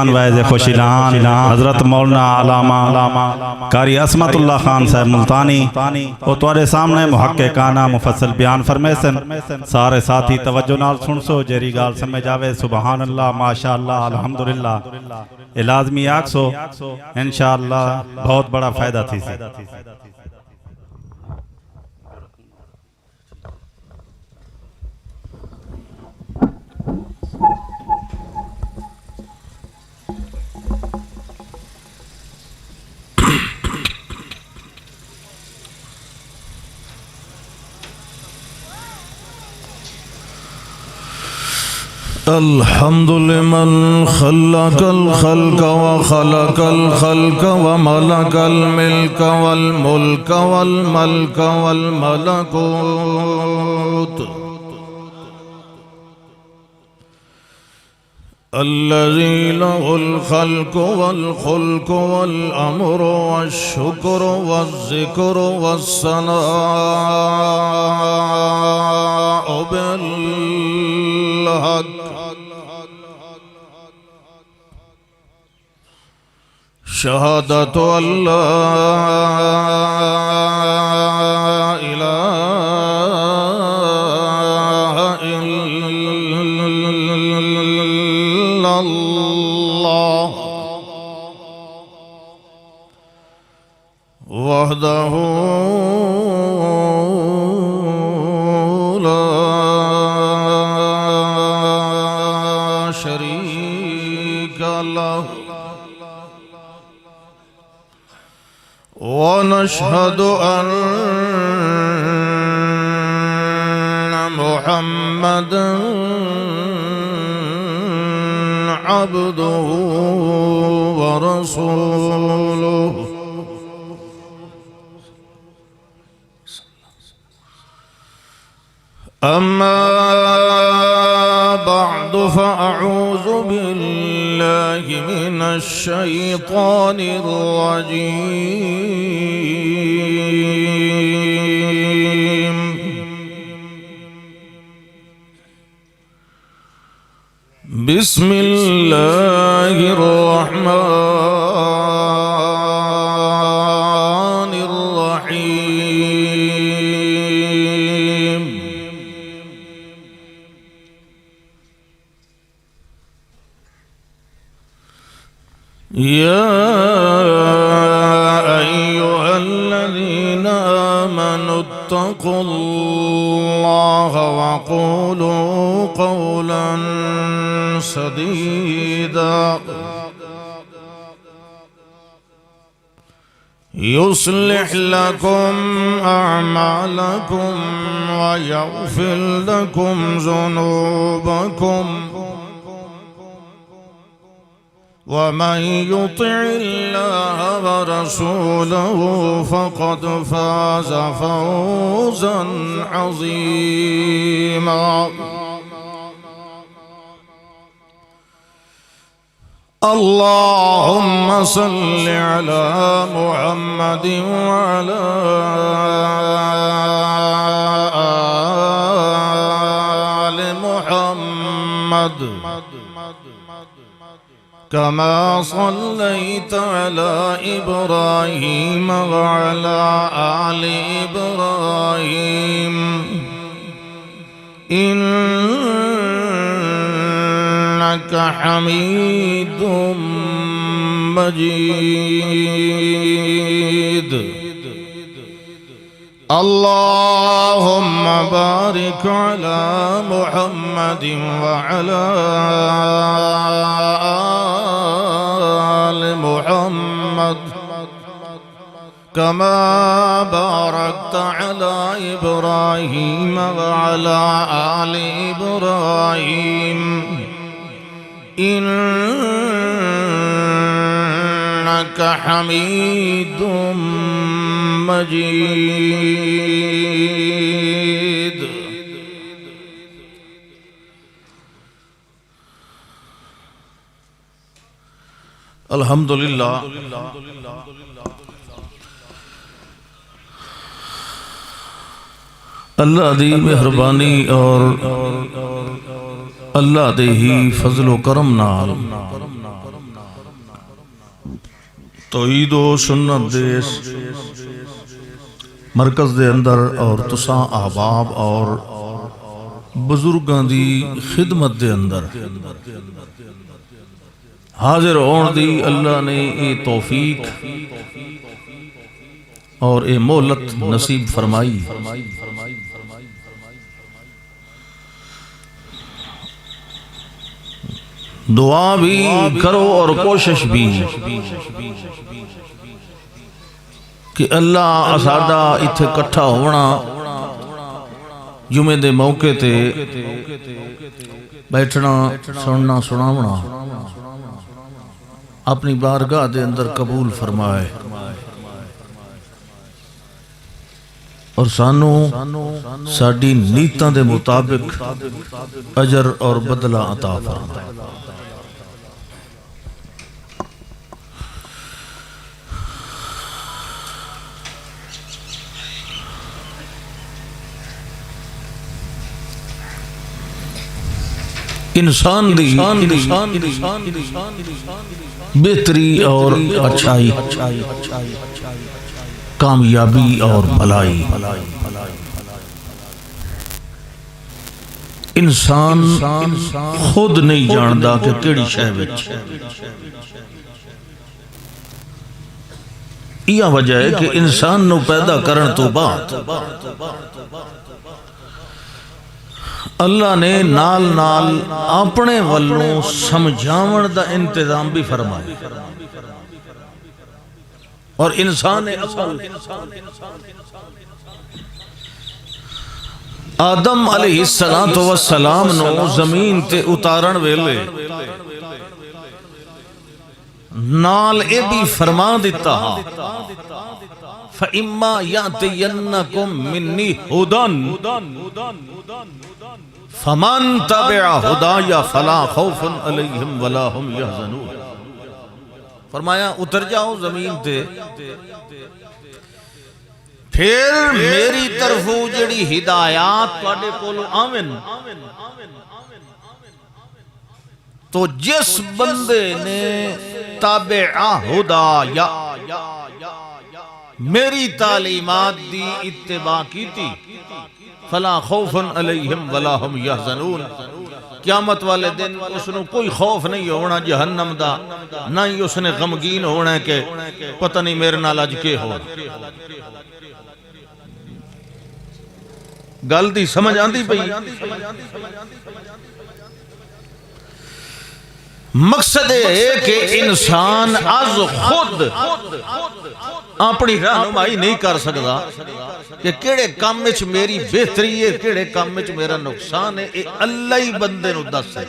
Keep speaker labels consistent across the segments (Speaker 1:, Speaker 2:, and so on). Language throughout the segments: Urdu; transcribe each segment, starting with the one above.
Speaker 1: ویز خوشیلان حضرت مولانا علامہ قاری عصمت اللہ خان صاحب ملتانی وہ توارے سامنے محققانہ مفصل بیان فرمیسن سارے ساتھی توجہ نال سن سو جیری گال سمجھ آوے سبحان اللہ ماشاءاللہ الحمدللہ لازمی آگ سو انشاءاللہ بہت بڑا فائدہ تھی سے
Speaker 2: الحمد لمن خلق الخلق وخلق الخلق وملك الملك والملك والملك والملكوت الذي له الخلق والخلق والأمر والشكر والذكر والثناء بالحق شهادة أن لا إله إلا الله وحده لا شريك له ونشهد أن محمدًا عبده ورسوله أما بعد فأعوذ بالله من الشيطان الرجيم بسم الله الرحمن الرحيم يا أيها الذين آمنوا اتقوا الله وقولوا قولا سديدا يصلح لكم أعمالكم ويغفر لكم ذنوبكم ومن يطع الله ورسوله فقد فاز فوزا عظيما اللهم صل على محمد وعلى آل محمد كما صليت على إبراهيم وعلى آل إبراهيم إنك حميد مجيد اللهم بارك على محمد وعلى آل محمد كما باركت على إبراهيم وعلى آل إبراهيم إنك حميد مجيد الحمدللہ اللہ دی مہربانی اور اللہ دے ہی فضل و کرم نال توحید و سنت دے مرکز دے اندر اور تساں احباب اور بزرگاں دی خدمت دے اندر حاضر ہون دی اللہ نے اے توفیق اور اے مہلت نصیب فرمائی۔ دعا بھی کرو اور کوشش بھی کہ اللہ اسادہ اتھے کٹھا ہونا جمعے دے موقع تے بیٹھنا سننا سناونا اپنی بارگاہ دے اندر قبول فرمائے اور سانو ساڈی نیتاں دے مطابق اجر اور بدلہ عطا فرمائے۔ انسان دی بہتری اور اچھائی، کامیابی اور بھلائی، انسان خود نہیں جاندا کہ کیڑی شے وچ۔ یہ وجہ ہے کہ انسان نو پیدا کرن تو بعد اللہ نے نال نال اپنے والوں سمجھاون دا انتظام بھی فرمایا، اور انسان اصل آدم علیہ السلام نو زمین تے اتارن ویلے نال اے بھی فرما دیتا فَإِمَّا يَأْتِيَنَّكُمْ مِنِّي هُدًى فَمَنْ تَبِعَ هُدَايَ فَلَا خَوْفٌ عَلَيْهِمْ وَلَا هُمْ يَحْزَنُونَ۔ فرمایا اتر جاؤ زمین تے، پھر میری طرف جڑی ہدایات تواڈے کول آویں تو جس بندے نے تابع ہدایا میری تعلیمات دی اتباع کی تھی فلا خوف علیہم ولا ہم یحزنون، قیامت والے دن اس نے کوئی خوف نہیں ہونا جہنم دا، نہ ہی اس نے غمگین ہونا ہے کہ پتہ نہیں میرے نال اج کے ہو۔ گل دی سمجھ آندی پئی؟ مقصد ہے کہ انسان از خود اپنی رہنمائی نہیں کر سکتا کہ کیڑے کام وچ میری بہتری ہے کیڑے کام وچ میرا نقصان ہے، اے اللہ ہی بندے نو دس ہے،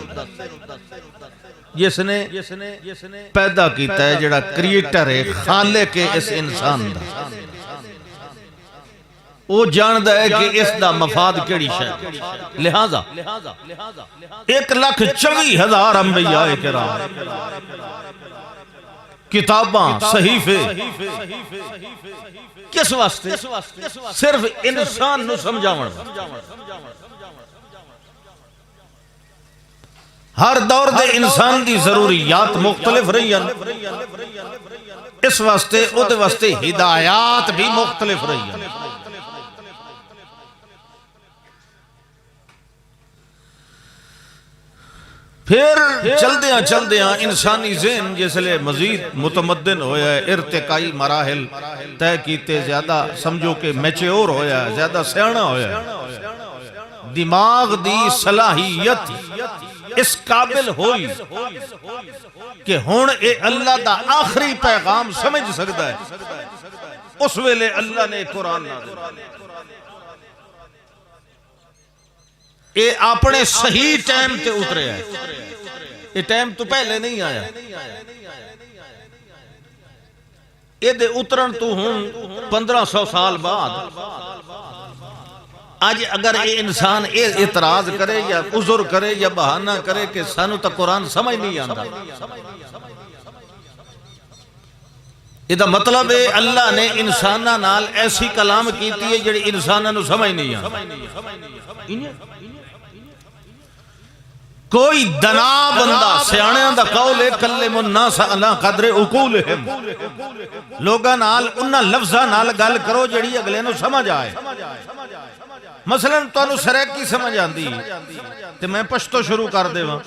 Speaker 2: جس نے پیدا کیتا ہے، جڑا کریٹر ہے، خالق ہے اس انسان دا، وہ جاندہ ہے کہ اس دا مفاد کیڑی شے، لہذا 1,24,000 انبیاء کرام، کتاباں، صحیفے، کس واسطے؟ صرف انسان نو سمجھاون۔ ہر دور دے انسان دی ضروریات مختلف رہی ہیں، اس واسطے او دے واسطے ہدایات بھی مختلف رہی ہیں۔ پھر چلدیاں انسانی ذہن جسلے مزید متمدن ہویا ہے، ارتقائی مراحل طے کیتے، زیادہ سمجھو کہ میچیور ہویا ہے، زیادہ سیاںا ہویا ہے، دماغ دی صلاحیت اس قابل ہوئی کہ ہون اے اللہ دا آخری پیغام سمجھ سکتا ہے، اس ویلے اللہ نے قرآن نازل، اے اپنے صحیح ٹائم تے اترے ہے، یہ ٹائم تو پہلے نہیں آیا، یہ دے اترن تو ہوں 1500 سال بعد۔ آج اگر یہ انسان اعتراض کرے یا عذر کرے یا بہانہ کرے کہ سانو تا قرآن سمجھ نہیں آندا، یہ مطلب ہے اللہ نے انسانہ نال ایسی کلام کیتی ہے جڑی انسانہ نو سمجھ نہیں آندا۔ کوئی دنا بندہ سیاںیاں دا قول ہے کلم الناس علی قدر عقولہم، لوگاں نال انہاں لفظاں نال گل کرو جڑی اگلے نو سمجھ آئے۔ مثلا تانوں سریکی سمجھ آندی تے میں پشتو شروع کر دیواں،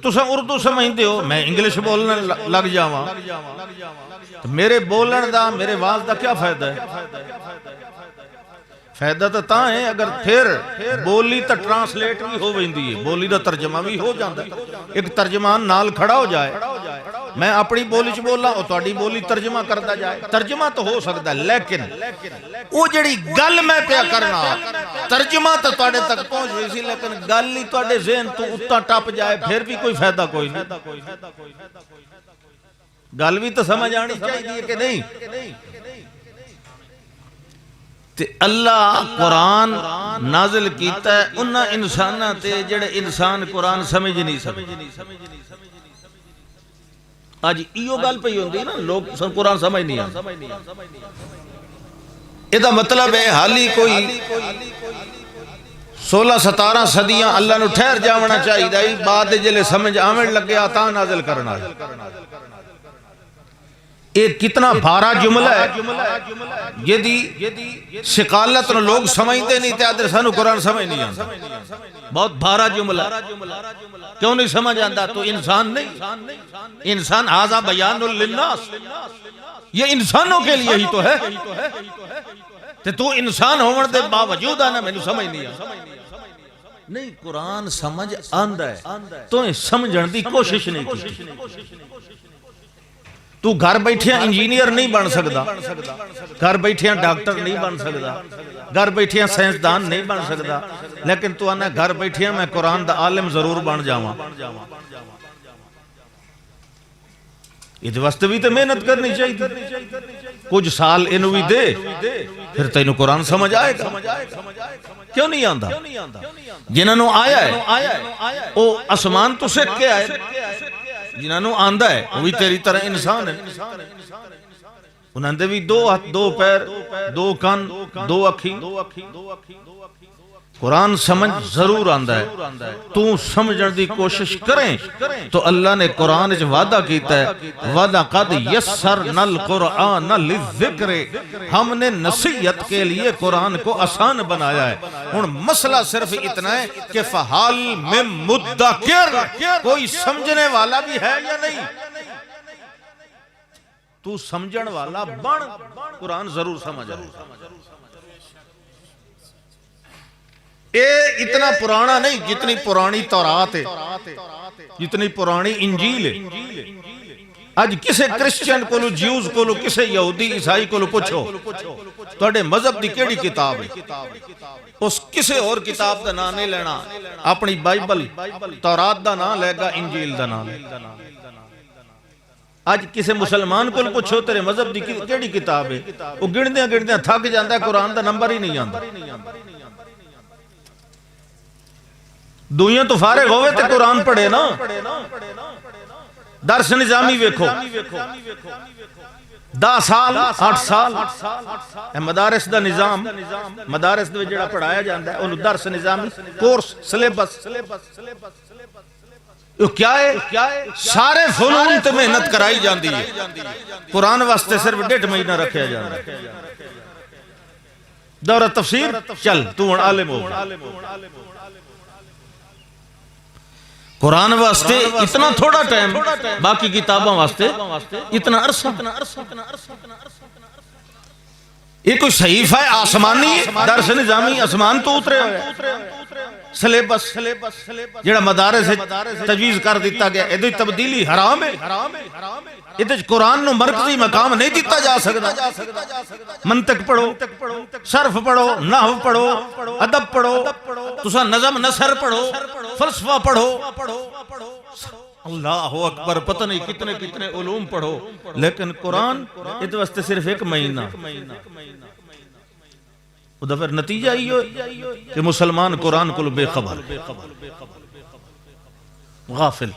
Speaker 2: تساں اردو سمجھدے ہو، میں انگلش بولنے لگ جاواں، میرے بولن دا میرے واز دا کیا فائدہ ہے؟ فائدہ تو تاں ہے اگر پھر بولی تا ٹرانسلیٹ بھی ہو ویندی ہے، بولی دا ترجمہ بھی ہو جاندہ ہے، ایک ترجمان نال کھڑا ہو جائے، میں اپنی بولی چ بولا او تہاڈی بولی ترجمہ کردا جائے، ترجمہ تو ہو سکتا ہے، لیکن وہ جڑی گل میں پیا کرنا ترجمہ تو تہاڈے تک پہنچ رہی سی، لیکن گل ہی تہاڈے ذہن تو اتنا ٹپ جائے پھر بھی کوئی فائدہ کوئی نہیں۔ گل بھی تو سمجھ آنی چاہیے کہ نہیں؟ تے اللہ قرآن نازل کیتا ہے انہاں انساناں تے جڑے انسان قرآن سمجھ نہیں سکتے۔ آج ایو گل پئی ہوندی نا لوگ قرآن سمجھ نہیں آتا، ادا مطلب ہے حالی کوئی 16-17 صدیاں اللہ نو ٹھہر جاونا چاہیے، بعد جلے سمجھ آمن لگے آتا نازل کرنا ہے۔ ایک کتنا بھارا جملہ ہے یہ شکالت نو لوگ سمجھتے نہیں تے آدھر سانو قرآن سمجھ نہیں آتا، بہت بھارا جملہ کیوں نہیں سمجھ آتا؟ تو انسان نہیں، انسان ھذا بیان للناس، یہ انسانوں کے لیے ہی تو ہے، تے تو انسان ہون دے باوجود آنا میں نے سمجھ نہیں آتا۔ نہیں، قرآن سمجھ آندا ہے تو سمجھن دی کوشش نہیں کی۔ تو گھر بیٹھیاں انجینئر نہیں بن سکتا، گھر بیٹھیاں ڈاکٹر نہیں بن سکتا، گھر بیٹھیاں سائنسدان نہیں بن سکتا، لیکن تو آنا گھر بیٹھیاں میں قرآن دا عالم ضرور بن جاواں۔ یہ واسطے بھی تو محنت کرنی چاہیے، کچھ سال انہوں بھی دے پھر تینوں قرآن سمجھ آئے گا۔ کیوں نہیں آندا؟ جنہاں نو آیا ہے وہ آسمان تو سکھ کے آئے، جنہاں نو آندا ہے وہ بھی تیری طرح انسان ہے، انہاں دے بھی 2 ہاتھ 2 پیر 2 کان 2 اکھی۔ قرآن سمجھ ضرور آندا ہے، تو سمجھن دی کوشش کریں تو اللہ نے قرآن وچ وعدہ کیتا ہے وَلَقَدْ يَسَّرْنَا الْقُرْآنَ لِلذِّكْرِ، ہم نے نصیحت کے لیے قرآن کو آسان بنایا ہے۔ ہن مسئلہ صرف اتنا ہے کہ فَحَلْ مِن مُدَّكِرْ، کوئی سمجھنے والا بھی ہے یا نہیں؟ تو سمجھن والا بن، قرآن ضرور سمجھ آئے۔ اے اتنا پرانا نہیں جتنی پرانی تورات ہے، جتنی پرانی انجیل ہے۔ آج کسے کرسچن کو لو، جیوز کو لو، کسے یہودی عیسائی کو لو پوچھو تواڈے مذہب دی کیڑی کتاب ہے، اس کسے اور کتاب دا نام نہیں لینا، اپنی بائبل تورات دا نام لے گا، انجیل دا نام لے گا۔ آج کسے مسلمان کو پوچھو تیرے مذہب دی کیڑی کتاب ہے، وہ گندیاں گندیاں تھک جاندا ہے، قرآن دا نمبر ہی نہیں آندا۔ دنیا تو فارغ ہوئے تے قرآن پڑھے نا۔ درس نظامی ویکھو، 10 سال 8 سال مدارس دا نظام، مدارس دے جڑا پڑھایا جاندا ہے انہوں درس نظامی کورس سلیبس، کیا ہے؟ سارے فنون تے محنت کرائی جاندی ہے، قرآن واسطے صرف 1.5 مہینہ رکھیا جاندا ہے۔ دورہ تفسیر چل تو ہن عالم ہو، قرآن واسطے اتنا تھوڑا ٹائم، باقی کتاباں واسطے اتنا عرصہ۔ یہ کوئی صحیفہ ہے آسمانی ہے، درس نظامی آسمان تو اترے ہوئے، سلیبس جڑا مدارس تجویز کر دیتا گیا، یہ تبدیلی حرام ہے۔ یہ قرآن نو مرکزی مقام نہیں دیتا جا سکتا۔ منطق پڑھو، صرف پڑھو، نحو پڑھو، ادب پڑھو، تسا نظم نثر پڑھو، فلسفہ پڑھو، اللہ اکبر، پتہ نہیں کتنے کتنے علوم پڑھو، لیکن قرآن اس واسطے صرف 1 مہینہ۔ وہ پھر نتیجہ یہ کہ مسلمان قرآن کو بے خبر، غافل۔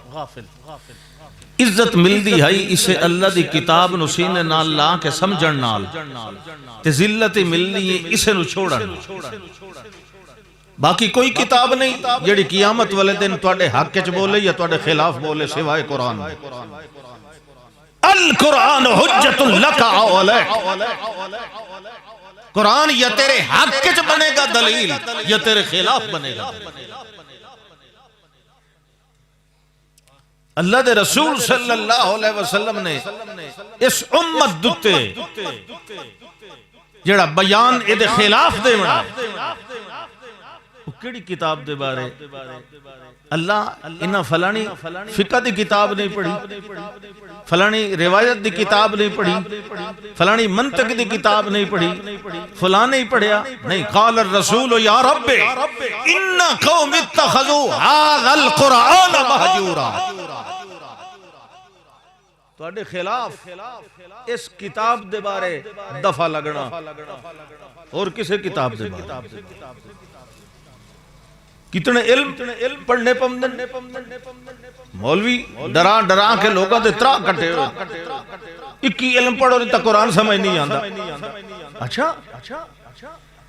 Speaker 2: عزت ملدی ہے اسے اللہ دی کتاب نو سینے نال لا کے سمجھن نال، تے ذلت ملدی ہے اسے نو چھوڑن۔ باقی کوئی کتاب نہیں جڑی قیامت والے دن تواڈے حق وچ بولے یا تواڈے خلاف بولے سوائے قرآن۔ القرآن حجت لک او علیک، قرآن یا تیرے حق وچ بنے گا دلیل یا تیرے خلاف بنے گا۔ اللہ دے رسول صلی اللہ علیہ وسلم نے اس امت دتے جڑا بیان اے دے خلاف دے بنا، وہ کیڑی کتاب دے بارے؟ اللہ انہاں فلانی فقہ دی کتاب نہیں پڑھی، فلانی روایت دی کتاب نہیں پڑھی، فلانی منطق دی کتاب نہیں پڑھی، فلان نہیں پڑھیا، نہیں۔ قال الرسول یا رب ان قوم اتخذوا هذا القرآن مہجورا، تواڈے خلاف اس کتاب دے بارے دفع لگنا اور کسے کتاب دے بارے؟ کتنے علم پڑھنے پمدن، مولوی ڈرا ڈرا کے لوگاں دے ترا کٹے ہوئے، 21 علم پڑھو تا قرآن سمجھ نہیں آندا۔ اچھا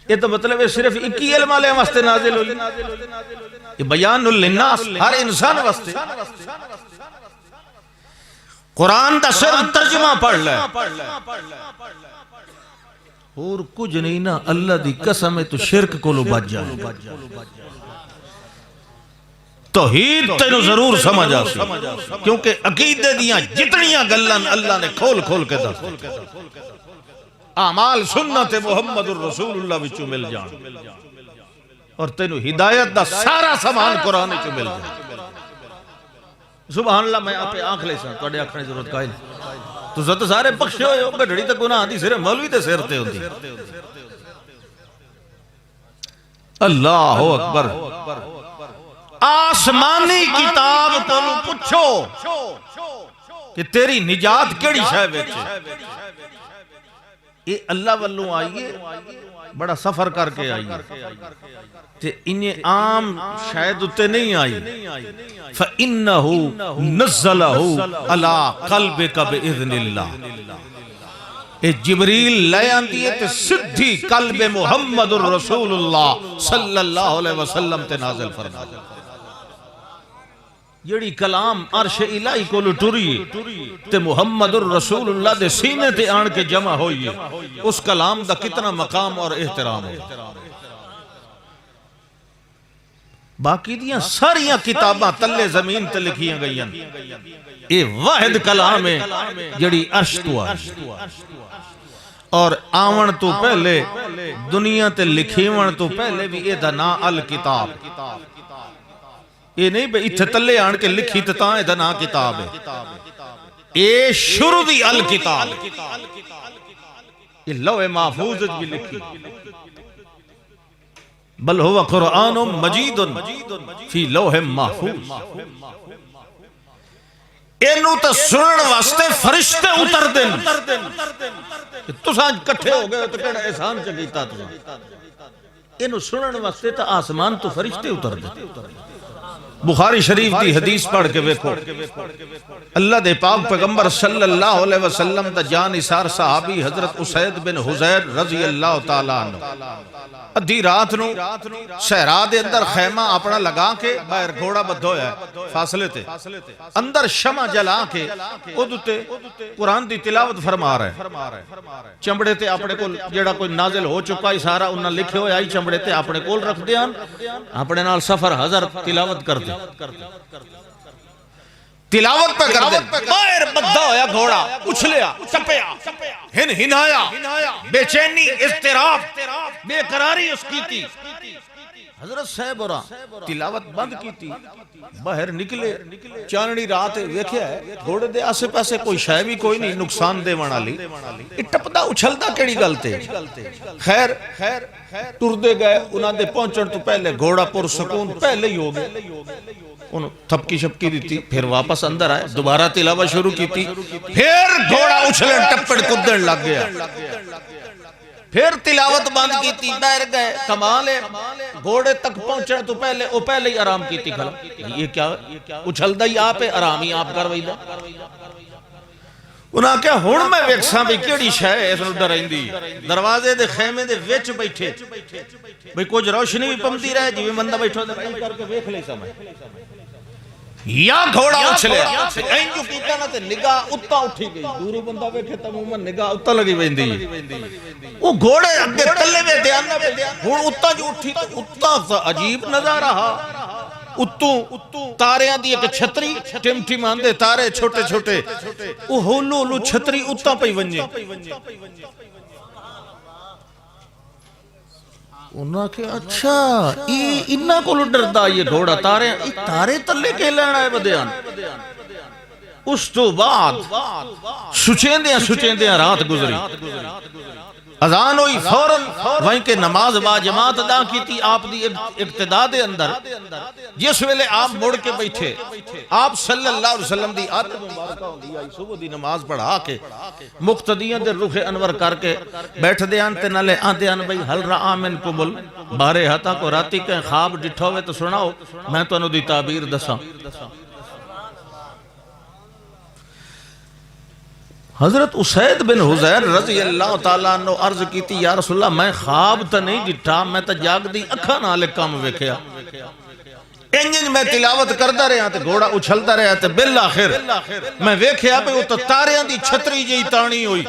Speaker 2: یہ تو مطلب ہے صرف 21 علم والے واسطے نازل ہوئی، یہ بیان للناس ہر انسان واسطے۔ قرآن دا صرف ترجمہ پڑھ لے اور کچھ نہیں نا، اللہ دی قسم ہے تو شرک کو لو بچ جائے۔ توحید تینو ضرور سمجھ آسی، کیونکہ عقیدے دیاں جتنیاں گلان اللہ نے کھول کھول کے دس، اعمال سنت محمد الرسول اللہ وچوں مل جان، اور تینو ہدایت دا سارا سامان قرآن وچوں مل جائے۔ سبحان اللہ، میں آپ آنکھ لے سان توڑے آنکھنے ضرورت قائل تو زد سارے بخشے ہوئے ہو گھڑی تک گناہ دی صرف مولوی تے سیرتے ہوتی۔ اللہ اکبر، آسمانی کتاب کو پوچھو کہ تیری نجات کیڑی شے وچ؟ یہ اللہ والوں آئیے، بڑا سفر کر کے آئیے تے انہیں عام شاید اتے نہیں آئی۔ فَإِنَّهُ نَزَّلَهُ عَلَىٰ قَلْبِكَ بِإِذْنِ اللَّهِ، اے جبریل لے آندی ہے تے سدھی قلب محمد الرسول اللہ صلی اللہ علیہ وسلم تے نازل فرما، جڑی کلام عرش الہی کو لٹوری تے محمد الرسول اللہ دے سینے تے آن کے جمع ہوئی، اس کلام دا کتنا مقام اور احترام ہے۔ باقی دیاں ساریاں کتاباں تلے زمین تے لکھیاں گئیاں، اے واحد کلام ہے جڑی عرش تو آئی، اور آون تو پہلے دنیا تے لکھیون تو پہلے بھی اے دا نا الکتاب، یہ نہیں بھئی اتھے تلے آن کے لکھی تتاں اے دا نا کتاب ہے، اے شروع دی الکتاب، یہ لوح محفوظ بھی لکھی، بل ہوا قرآن مجید فی لوح محفوظ۔ اینو تا سنن واسطے فرشتے اتر دن، تو سانج کٹھے ہو گئے تو کہنا احسان چکیتا تو، اینو سنن واسطے تا آسمان تو فرشتے اتر دن۔ بخاری شریف دی حدیث پڑھ کے ویکھو، اللہ دے پاک پیغمبر صلی اللہ علیہ وسلم دا جانثار صحابی حضرت اسید بن حضیر رضی اللہ تعالیٰ عنہ ادھی رات نو صحرا دے اندر خیمہ اپنا لگا کے باہر گھوڑا بدھ ہویا ہے فاصلے تے، اندر شمع جلا کے ادھتے قرآن دی تلاوت فرما رہے ہیں، چمڑے تے اپنے کول جڑا کوئی نازل ہو چکا ہی سارا انہاں لکھے ہویا ہی چمڑے تے اپنے کول رکھ دیاں، اپنے نال سفر ہزار تلاوت کر دے، تلاوت پہ کر دے، باہر بدھا ہویا گھوڑا اچھلیا چپیا ہن ہنایا، بے چینی اضطراب بے قراری اس کی تھی، حضرت صاحب اور تلاوت بند کی تھی، باہر نکلے چاننی رات ویکھیا ہے گھوڑے دے آسے پاسے کوئی شے بھی کوئی نہیں نقصان دے والا لی، ٹپدا اچھلدا کیڑی گل تے، خیر ٹر دے گئے، انہاں دے پہنچن تو پہلے گھوڑا پر سکون پہلے ہی ہو گئے، انہوں تھپکی شپکی دیتی، پھر واپس اندر آئے، دوبارہ تلاوت شروع کی تھی، پھر گھوڑا اچھلن ٹپڑ کدن لگ گیا، پھر تلاوت بند کی تھی، باہر گئے، کمال ہے گھوڑے تک پہنچنے تو پہلے وہ پہلے ہی آرام کی تھی، یہ کیا اچھل دا ہی آپ ہے، آرام ہی آپ کر وہی دا، انہاں کہا ہن میں ویکھساں بھی کیڑی شے اس نوں ڈرائندی دروازے دے خیمے دے وچ بیٹھے بھئی کچھ روشنی بھی پمدی رہے جی بندہ بیٹھو تے کر کے ویکھ لے سمے یا گھوڑا اچھلیا این جو کیتا نا تے نگاہ اتا اٹھی گئی دورو بندہ ویکھے تے عموماً نگاہ اتا لگی ویندی وہ گھوڑے اگے تلے وے دھیان نہ ہن اتا جو اٹھی تے اتا عجیب نظارہ اتوں تاریاں دی ایک چھتری ٹم آندے تارے چھوٹے چھوٹے وہ ہولو ہولو چھتری اتاں پئی ونجے انہاں کہ اچھا انہاں کو ڈردا یہ گھوڑا تارے تلے کے لینا ہے بدیان اس تو بعد سچیندیاں رات گزری اذان ہوئی فوراً وہیں کے نماز با جماعت ادا کی تھی آپ دی اقتداء دے اندر جس ویلے آپ مڑ کے بیٹھے آپ صلی اللہ علیہ وسلم دی آت مبارکہ ہوندی آئی صبح دی نماز پڑھا کے مقتدیاں دے رخ انور کر کے بیٹھ دے آنتے نلے آندے آن بھئی حل رعا من قبل بارے ہتا کو راتی کے خواب ڈٹھو ہوئے تو سناؤ میں تو انہوں دی تعبیر دساں حضرت اسید بن حضیر رضی اللہ تعالیٰ عنہ عرض کی تھی یا رسول اللہ میں خواب تا نہیں ڈٹھا میں تا جاگ دی اکھا نالے کام ویکھیا انجن میں تلاوت کرتا رہا تے گھوڑا اچھلتا رہا تے بالآخر میں ویکھیا پہ وہ تو تاریاں دی چھتری جی تانی ہوئی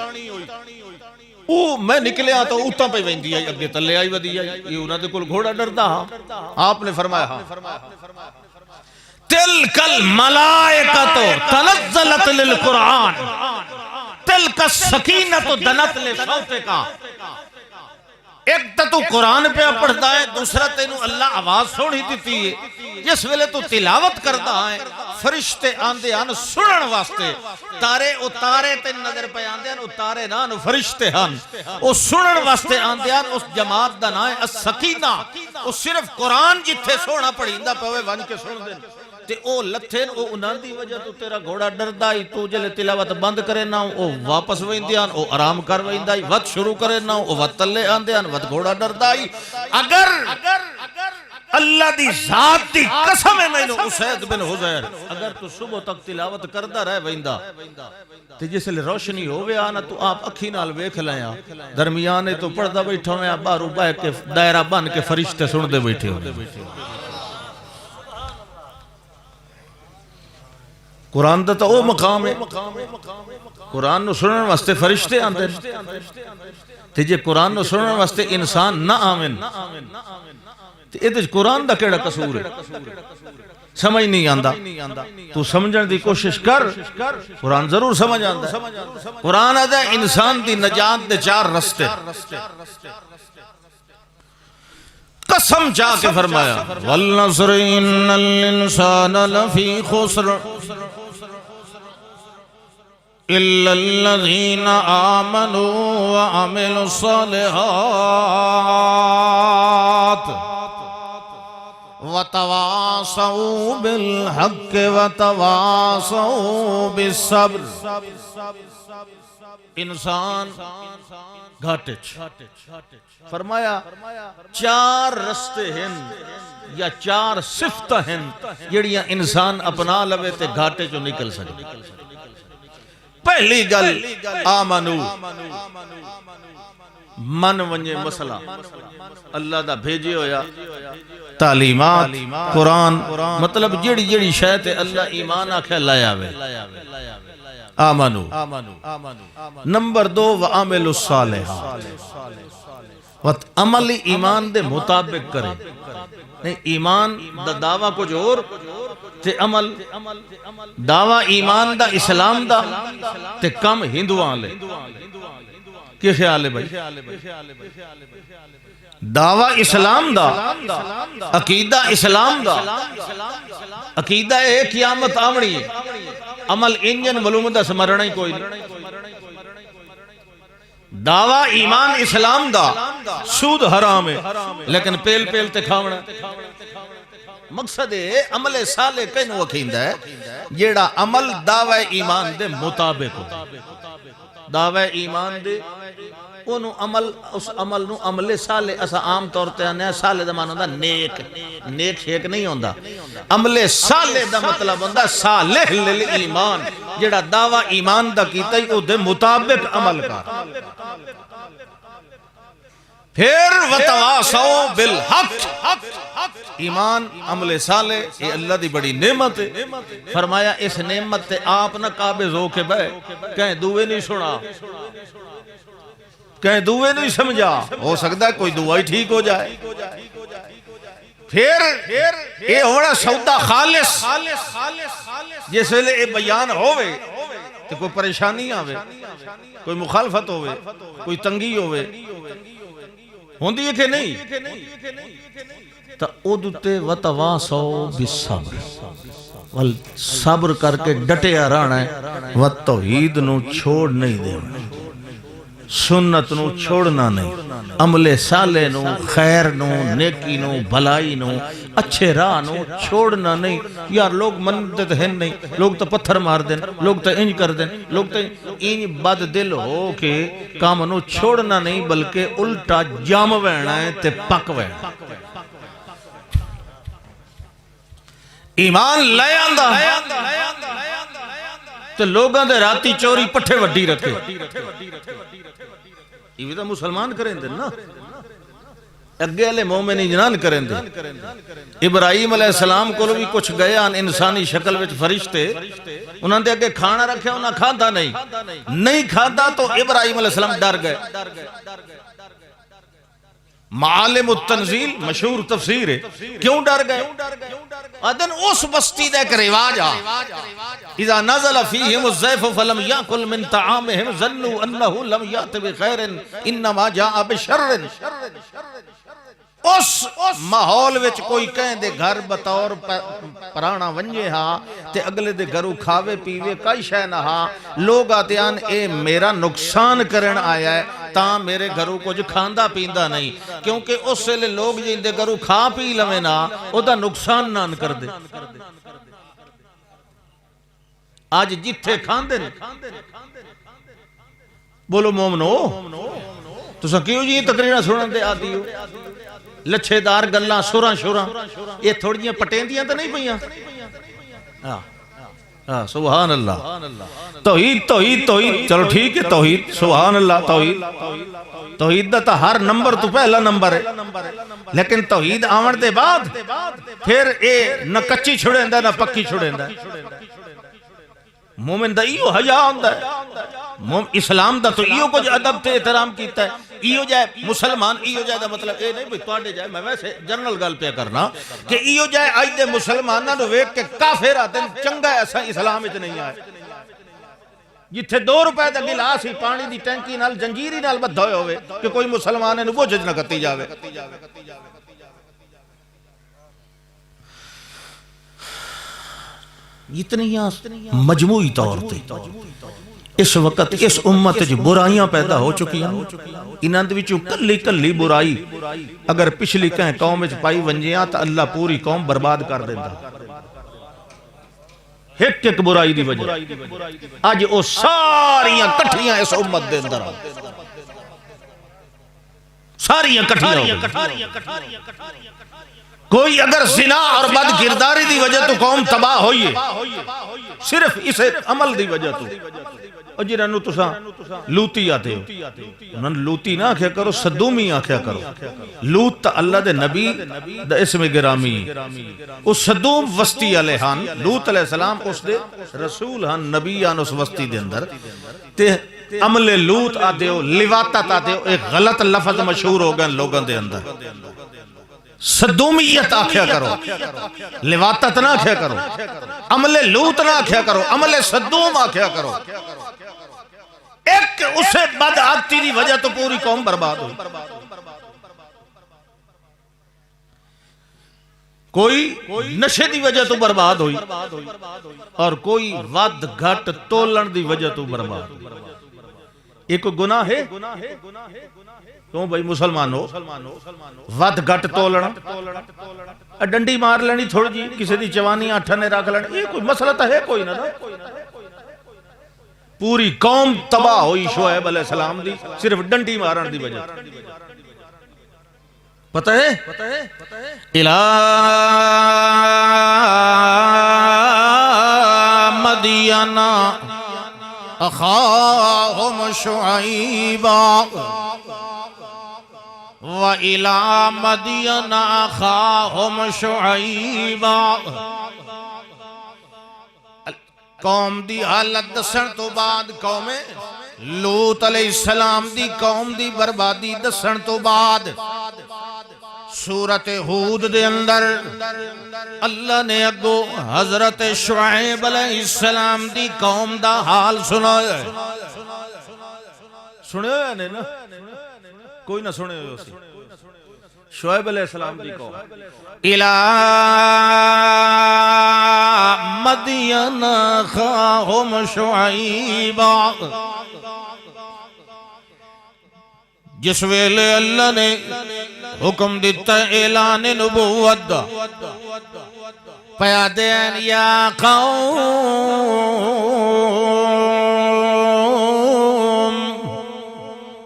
Speaker 2: او میں نکلیا تو اوتاں پہ ویندی آئی اگے تلے آئی ودی آئی یہ انہاں دے کل گھوڑا ڈردا ہاں آپ نے فرمایا تلک الملائکۃ تنزلت للقرآن تلک السکینۃ دنت لصوتک ایک تو قرآن پہ پڑھتا ہے دوسرا تینوں اللہ آواز سوڑی دیتی ہے جس ویلے تو تلاوت کرتا ہے فرشتے آندے آن سنن واسطے تارے او تارے تین نظر پہ آندے آن او تارے نان فرشتے ہن او سنن واسطے آندے آن اس جماعت دا نائے السکینہ او صرف قرآن جتھے سونا پڑھیندہ پہوے ون کے سن دیں تے او لتھین او انہاں دی وجہ تو تیرا گھوڑا ڈردائی تو جلے تلاوت بند کرے نہ او واپس ویندیاں او آرام کر ویندائی وقت شروع کرے نہ او وقت تلے آندیاں وقت گھوڑا ڈردائی اگر اللہ دی ذات دی قسم ہے میں اسید بن حضیر اگر تو صبح تک تلاوت کردہ رہ ویندہ تے جس لئے روشنی ہوئے آنا تو آپ اکھی نال ویکھ لیا درمیانے تو پڑھدا بیٹھا میں بارو بائے کے دائرہ بن کے فرشتے سن دے بیٹھے ہوئے قرآن دا تا او مقام ہے قرآن نو سنن واسطے فرشتے آندے تے جے قرآن نو سنن واسطے انسان نہ آمن تے ادھے قرآن دا کیڑا قصور ہے سمجھ نہیں آندہ تو سمجھن دی کوشش کر قرآن ضرور سمجھ آندہ قرآن آدھا انسان دی نجات دے چار رستے قسم چاہ کے فرمایا وَالنَّصْرِ إِنَّ الْإِنسَانَ لَفِي خُسْرٍ إِلَّا الَّذِينَ آمَنُوا وَعَمِلُوا الصَّالِحَاتِ وَتَوَاصَوْا بِالْحَقِّ وَتَوَاصَوْا بِالصَّبْرِ انسان گھاٹے فرمایا چار رستے ہیں یا چار صفتہ ہیں جڑیاں انسان اپنا لوے تے گھاٹے جو نکل سکے پہلی گل آمنو من ونجے مسئلہ اللہ دا بھیجے ہویا تعلیمات قرآن مطلب جڑی جڑی شاید اللہ ایمان آکھے لایا وے آمنو نمبر 2 وعمل الصالحات عمل ایمان دے مطابق کرے نہیں ایمان دا دعویٰ کچھ اور تے عمل دعویٰ ایمان دا اسلام دا تے کم ہندوان لے کی خیال ہے بھائی دعویٰ اسلام دا عقیدہ اسلام دا عقیدہ ایک قیامت آمنی ہے عمل انجن معلوم دا سمرنا ہی کوئی نہیں دعویٰ ایمان اسلام دا سود حرام ہے لیکن پیل پیل تے کھاونا مقصد ہے عمل صالح کہیں وکھیندہ ہے جیڑا عمل دعویٰ ایمان دے مطابق ہو دعوی ایمان دے انہوں عمل اس عمل نو عمل صالح اسا عام طور تے آنے صالح دا معنی ہوندا نیک نیک شیک نہیں ہوندا عمل صالح دا مطلب ہوندا صالح للایمان جڑا دعوی ایمان دا کیتا ہی او دے مطابق عمل کر پھر وتواصوا بالحق ایمان عمل صالح یہ اللہ دی بڑی نعمت ہے فرمایا اس نعمت تے آپ نہ قابض ہو کے بے کہیں دوے نہیں سنا کہیں دوے نہیں سمجھا ہو سکتا ہے کوئی دعا ہی ٹھیک ہو جائے پھر یہ ہونا سودا خالص جس ویلے یہ بیان ہوئے کہ کوئی پریشانی آوے کوئی مخالفت ہوئے کوئی تنگی ہوئے ہوندی ہے کہ نہیں تا ادھتے وتواصوا بالصبر صبر کر کے ڈٹیا رہنا ہے توحید نو چھوڑ نہیں دینا سنت نو چھوڑنا نہیں عمل صالح نو خیر نو نیکی نو بھلائی نو اچھے راہ نو چھوڑنا نہیں یار لوگ منتے تو ہیں نہیں لوگ تو پتھر مار دیں لوگ تو انج کر دیں لوگ تو انج بد دل ہو کہ کام نو چھوڑنا نہیں بلکہ الٹا جام وینا ہے تے پک وینا ایمان لے آندہ تو لوگاں دے راتی چوری پٹھے وڈی رکھے یہ بھی تو مسلمان کریں دے نا اگے علیہ مومنی جنان کریں دے ابراہیم علیہ السلام کو بھی کچھ گیا انسانی شکل وچ فرشتے انہوں نے اگے کھانا رکھے انہوں نے کھادا نہیں کھادا تو ابراہیم علیہ السلام ڈر گئے معالم التنزیل مشہور تفسیر ہے کیوں ڈر گئے ادن اس بستی دے ایک رواج اذا نزل فیہم الضیف فلم یاکل من طعامہم ظنوا انہ لم یات بخیر انما جاء بشر اس ماحول وچ کوئی کہیں دے گھر بطور پرانا ونجے ہاں تے اگلے دے گھرو کھاوے پیوے کئی شے نہ ہاں لوگ آتے ہیں اے میرا نقصان کرن آیا ہے تاں میرے گھرو کچھ کھاندہ پیندہ نہیں کیونکہ اس سے لے لوگ جن دے گھرو کھا پی لوے نا او دا نقصان نہ کر دے آج جتھے کھاندے بولو مومنو تو سکیو جی تقریرہ سنن دے آدھی ہو لچھے دار گلاں سوراں شوراں یہ تھوڑیاں پٹیندیاں تو نہیں پئیاں سبحان اللہ توحید توحید توحید چلو ٹھیک ہے توحید سبحان اللہ توحید دا تا ہر نمبر تو پہلا نمبر ہے لیکن توحید آمن دے بعد پھر اے نہ کچی چھڑیں دا نہ پکی چھڑیں دا مومن دا ایو حیا ہوندا ہے اسلام دا تو ایو کچھ ادب تے احترام کیتا ہے ایو جائے مسلمان ایو جائے دا مطلب اے نہیں بھئی تواڈے جائے میں ویسے جنرل گل پہ کرنا کہ ایو جائے آج دے مسلماناں نو ویکھ کے کافر آتے ہیں چنگا ایسا اسلام وچ نہیں آئے جتھے 2 روپے دا گلاس ہی پانی دی ٹینکی نال جنجیری نال بدھا ہوئے ہوئے کہ کوئی مسلمان نو وہ جج نہ کتی جاوے اتنی مجموعی طور تے اس وقت اس امت جو برائیاں پیدا ہو چکی ہیں انہاں دے وچوں کلی کلی برائی اگر پچھلی کہیں قوم وچ پائی ونجیاں تو اللہ پوری قوم برباد کر دیندا ایک ایک برائی دی وجہ آج او ساریاں کٹھیاں اس امت دے اندر ساریاں کٹھیاں کوئی اگر زنا اور بد کرداری دی وجہ تو قوم تباہ ہوئی ہے صرف اس عمل دی وجہ تو اور جنہوں تساں لوتی آتے ہو انہوں لوتی نہ آکھیا کرو صدومی آکھیا کرو لوت تا اللہ دے نبی دا اسم گرامی اس صدوم وستی علیہ ہاں لوت علیہ السلام اس دے رسول ہاں نبی آن اس وستی دے اندر تے عمل لوت آتے ہو لیواتت آتے ہو ایک غلط لفظ مشہور ہو گئے لوگوں دے اندر صدومیت آکھیا کرو لیواتت نہ آکھیا کرو عمل لوت نہ آکھیا کرو عمل صدوم آکھیا کرو ایک اسے بد عادتی دی وجہ تو پوری قوم برباد ہوئی کوئی نشے دی وجہ تو برباد ہوئی اور کوئی ود گھٹ تولن دی وجہ تو برباد ہوئی ایک گناہ ہے کیوں بھائی مسلمان ہو ود گھٹ تولنا ڈنڈی مار لینی تھوڑی جی کسی دی جوانی آٹھنے رکھ لینی یہ کوئی مسئلہ تو ہے کوئی نہ پوری قوم تباہ ہوئی شعیب علیہ السلام دی صرف ڈنڈی مارن دی وجہ پتہ ہے الہ مدین اخاہم شعیبا وَإِلَى مَدْيَنَ أَخَاهُمْ شُعَيْبًا قوم دی حالت دسن تو بعد قوم لوط علیہ السلام دی قوم دی بربادی دسن تو بعد سورت ہود دے اندر اللہ نے اگو حضرت شعیب علیہ السلام دی قوم دا حال سنایا سنیا ہے نا کوئی نہ سنے ہوئے اسی شعیب علیہ السلام دی کو الہ مدین اخاہم شعیبا جس ویلے اللہ نے حکم دیتا اعلان نبوت دا پیادین یا قوم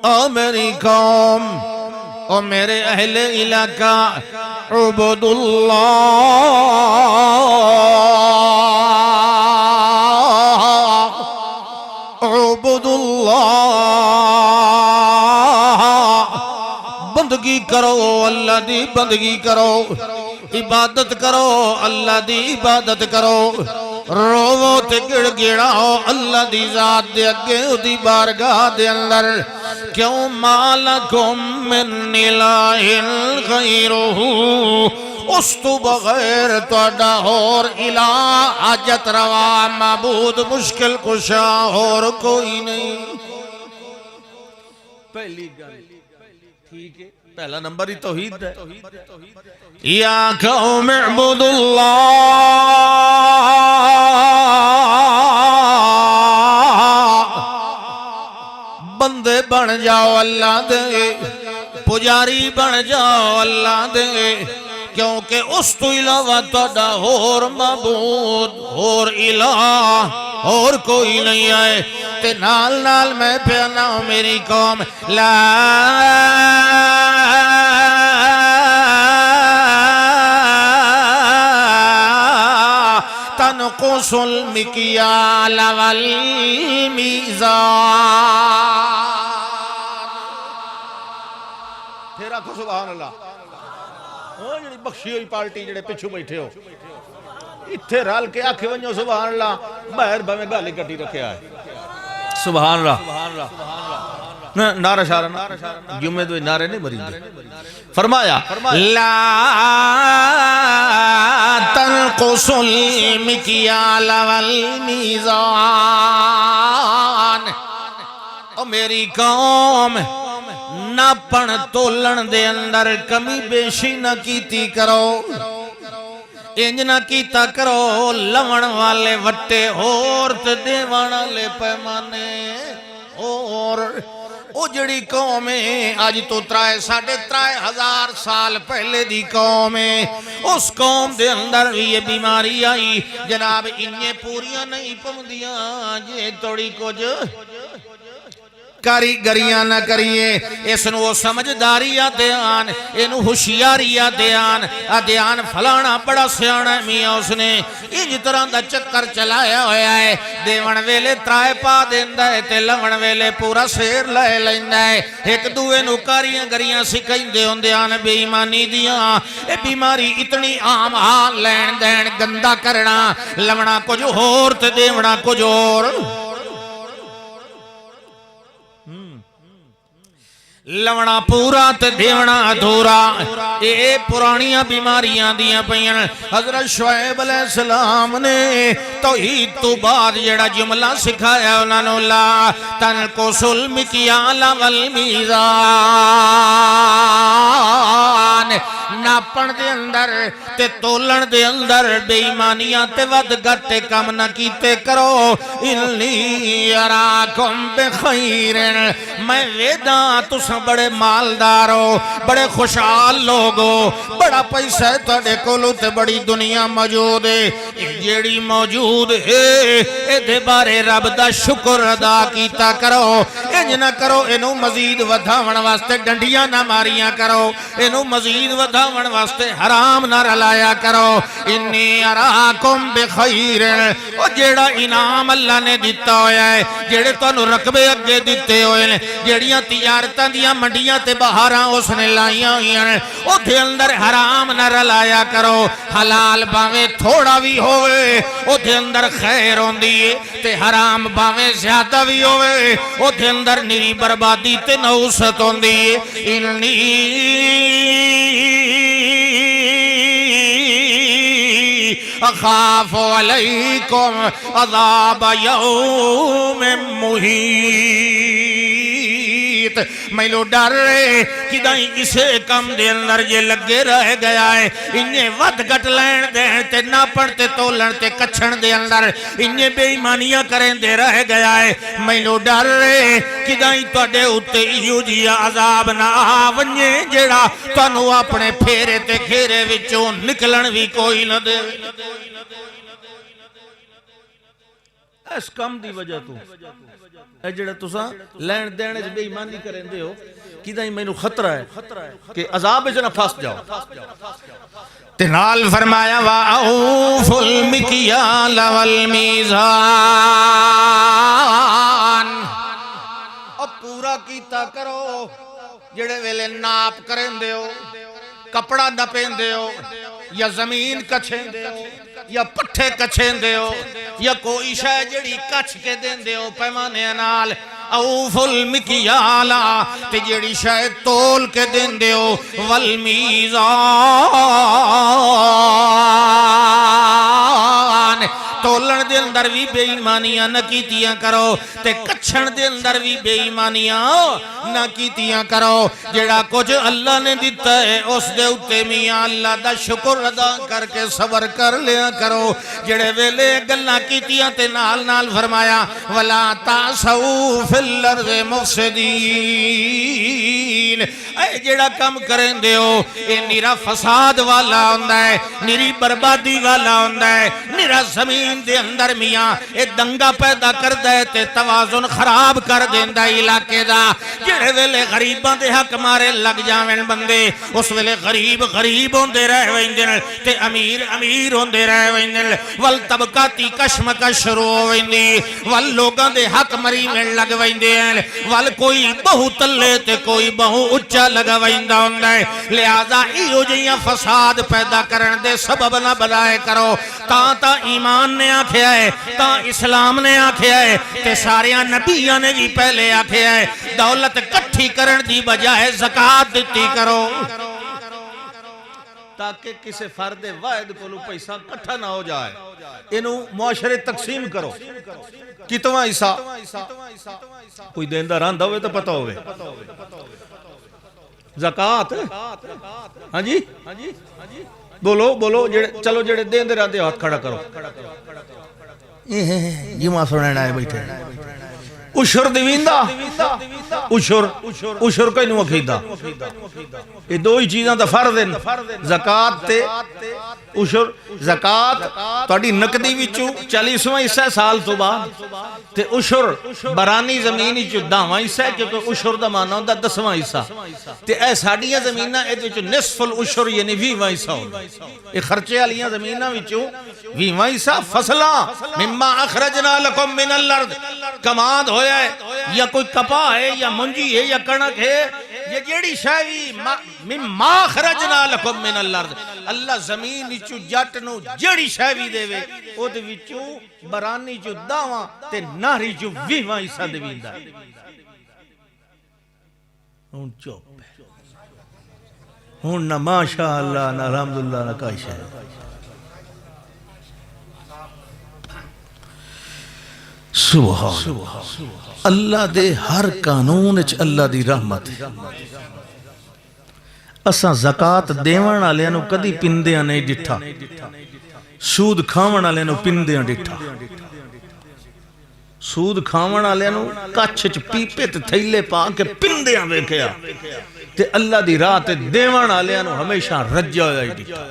Speaker 2: او میری قوم او میرے اہل علاقہ عبد اللہ عبد اللہ بندگی کرو اللہ دی بندگی کرو عبادت کرو اللہ دی عبادت کرو روو تے گڑ گڑاؤ اللہ دی ذات دے اگے دی بارگاہ دے اندر کیوں مالکم من الہ غیرہ اس تو بغیر توڑا اور الہ حاجت روا معبود مشکل کشا اور کوئی نہیں پہلی گل ٹھیک ہے پہلا نمبر ہی توحید ہے یا قوم اعبدوا اللہ بندے بن جاؤ اللہ دے پجاری بن جاؤ اللہ دے کیونکہ اس تو علاوہ توڑا اور معبود اور الہ اور کوئی نہیں آئے تے نال نال میں پیانا ہوں میری قوم لا تنقص المکیال والمیزان پھر آکھو سبحان اللہ جڑی بخشی ہوئی پارٹی جڑے پچھو بیٹھے ہو اتھے رال کے آکھے ونجو سبحان اللہ باہر بھویں گالی کٹی رکھے آئے سبحان اللہ نعرہ شارہ جمعہ دوئے نعرے نہیں بری دے فرمایا لا تنقص المکیال والمیزان او میری قوم نہ پن تولن دے اندر کمی بیشی نہ کیتی کرو انج نہ کیتا کرو لون والے وٹے اور تے دیوان والے پیمانے اور او جڑی قوم ہے آج تو 3,500 سال پہلے دی قوم ہے اس قوم دے اندر یہ بیماری آئی جناب انہیں پوریاں نہیں پمدیاں یہ توڑی کچھ کاریگریاں نہ کریے اس نو سمجھداری دیان انو ہوشیاری دیان فلانا بڑا سیانا میاں اس نے انج طرح دا چکر چلایا ہویا ہے دیون ویلے ترائے پا دیندہ ہے تے لون ویلے پورا سیر لائے لیندہ ہے ایک دوے نو کاریاں گریاں سکھائیں دے ہوں دیان بے ایمانی دیاں اے بیماری اتنی عام حال لین دین گندہ کرنا لونا کچھ اور تے دیونا کچھ اور لونا پورا تے دیونا ادھورا اے پرانیاں بیماریاں دیاں پئیاں حضرت شعیب علیہ السلام نے توحید تو بعد جڑا جملہ سکھایا انہوں نے لا تنقص المکیال والمیزان ناپن دے اندر تے تولن دے اندر بے ایمانیاں تے ود گھٹے کم نہ کیتے کرو انی اراکم بخیرن میں ویداں تساں بڑے مالدار ہو بڑے خوشحال لوگ ہو بڑا پیسہ ہے تھوڑے کولو تے بڑی دنیا موجود ہے جیڑی موجود ہے اے بارے رب دا شکر ادا کیتا کرو انج نہ کرو انہوں مزید ودھاون واسطے ڈنڈیاں نہ ماریاں کرو انہوں مزید ودھاون واسطے حرام نہ رلایا کرو انی اراکم بخیر او جیڑا انعام اللہ نے دیتا ہویا ہے جیڑے تانوں رقبے اگے دیتے ہوئے ہیں جیڑیاں تجارتاں دیاں منڈیاں تے بہاراں اس نے لائیاں ہوئی ہیں او دے اندر حرام نہ رلایا کرو حلال باویں تھوڑا بھی ہوئے او دے اندر خیر ہوندی ہے تے حرام باویں زیادہ بھی ہوئے او دے اندر نری بربادی تے نوست ہوندی ہے انی اخاف علیکم عذاب یوم محیط میں لو ڈر رہے کہ دائیں اسے کم دے اندر یہ لگے رہ گیا ہے انہیں ود گٹ لین دے تے نہ پڑھتے تولن تے کچھن دے اندر انہیں بے ایمانیاں کریں دے رہ گیا ہے میں لو ڈر رہے کہ دائیں توڑے اتے ایو جیا عذاب نہ آونجے جڑا تانو اپنے پھیرے تے گھیرے وچوں نکلن بھی کوئی نہ دے اس کم دی وجہ تو اے جڑا تساں لین دینے سے بے ایمانی کریں دے ہو کہ دائیں میں نو خطرہ ہے کہ عذاب جنہ پھاس جاؤ تنال فرمایا وَأَوْفُ الْمِكْيَالَ وَالْمِيزَانَ اب پورا کیتا کرو جڑے ویلے ناپ کریں دے ہو کپڑا نہ پہن دے ہو یا زمین کچھیں دے ہو یا پٹھے کچھیں دے ہو یا کوئی شاہ جڑی کچھ کے دیں دے ہو پیمانے نال اوف المکیالا تے جڑی شاہ تول کے دیں دے ہو والمیزان تولن دے اندر بھی بے ایمانیاں نہ کیتیاں کرو تے کچھن دے اندر بھی بے ایمانیاں نہ کیتیاں کرو جڑا کچھ اللہ نے دیتا ہے اس دے اتے میاں اللہ دا شکر ادا کر کے صبر کر لیا کرو جڑے ویلے گلہ کیتیاں تے نال نال فرمایا وَلَا تَعْسَوْا فِي الْأَرْضِ مُفْسِدِينَ اے جڑا کم کریں دے ہو اے نیرا فساد والا ہوندہ ہے نیری بربادی والا ہوندہ ہے نیرا زمین دے اندر میاں اے دنگا پیدا کر دے تے توازن خراب کر دیندہ علاقے دا جڑے ویلے غریبان دے حق مارے لگ جاویں بندے اس ویلے غریب غریب ہوندے رہ ویندن تے امیر امیر ہوندے رہ ویندن والطبقاتی کشمکش شروع ہوئندی واللوگاں دے حق مری میں لگ ویندن وال کوئی بہو تلے تے کوئی بہو اچھا لگا ویندہ ہوندہ ہے لہذا ایو جیاں فساد پیدا کرن دے سبب نہ بلائے کرو تا ایمان نے آکھیا ہے تا اسلام نے آکھیا ہے تے ساریاں نبیاں نے بھی پہلے آکھیا ہے دولت کٹھی کرن دی بجائے زکاة دیتی کرو تاکہ کسے فرد واحد کو لو پیسہ کٹھا نہ ہو جائے انہوں معاشرے تقسیم کرو کتواں حصہ کوئی دیندہ راندہ ہوئے تو پتہ ہوئے زکاة ہاں جی بولو بولو چلو جڑے دیندے راندے ہاتھ کھڑا کرو یہ ماں سنینا ہے بیٹھے اشر دیویندہ اشر کوئی نو اکھیدہ یہ دو ہی چیزاں دا فرد ہیں زکاة تے اشر زکاة توڑی نقدی وچو 40واں حصہ سال تو بعد تے اشر برانی زمینی چو 10واں حصہ ہے کیونکہ اشر دا مانا ہوندہ 10واں حصہ تے اے ساڑیاں زمینہ اے جو نصف الاشر یعنی 20واں حصہ ہوندہ اے خرچے علیاں زمینہ وچو 20واں حصہ فصلہ مما اخرجنا لکم من الارض کماد ہویا ہے یا کوئی کپا ہے یا منجی ہے یا کنک ہے یہ جیڑی شاہی مما خرجنا لکم من الارض اللہ زمین چو جٹنو جیڑی شاہی دے وے او دے وچو برانی چو 10واں تے نہری چو 20واں حصہ دے ویندہ ہون چوپ ہے ہون نہ ماشاءاللہ نہ الحمدللہ نہ کائی شاہ سبحان اللہ دے ہر قانون اچ اللہ دی رحمت اساں زکاة دیوان آلے نو کدی پندیاں نہیں ڈٹھا سود کھاون آلے نو پندیاں ڈٹھا سود کھاون آلے نو کچھ چ پیپے تے تھیلے پا کے پندیاں ویکھیا تے اللہ دی راہ تے دیوان آلے نو ہمیشہ رجا ہویا ہی ڈٹھا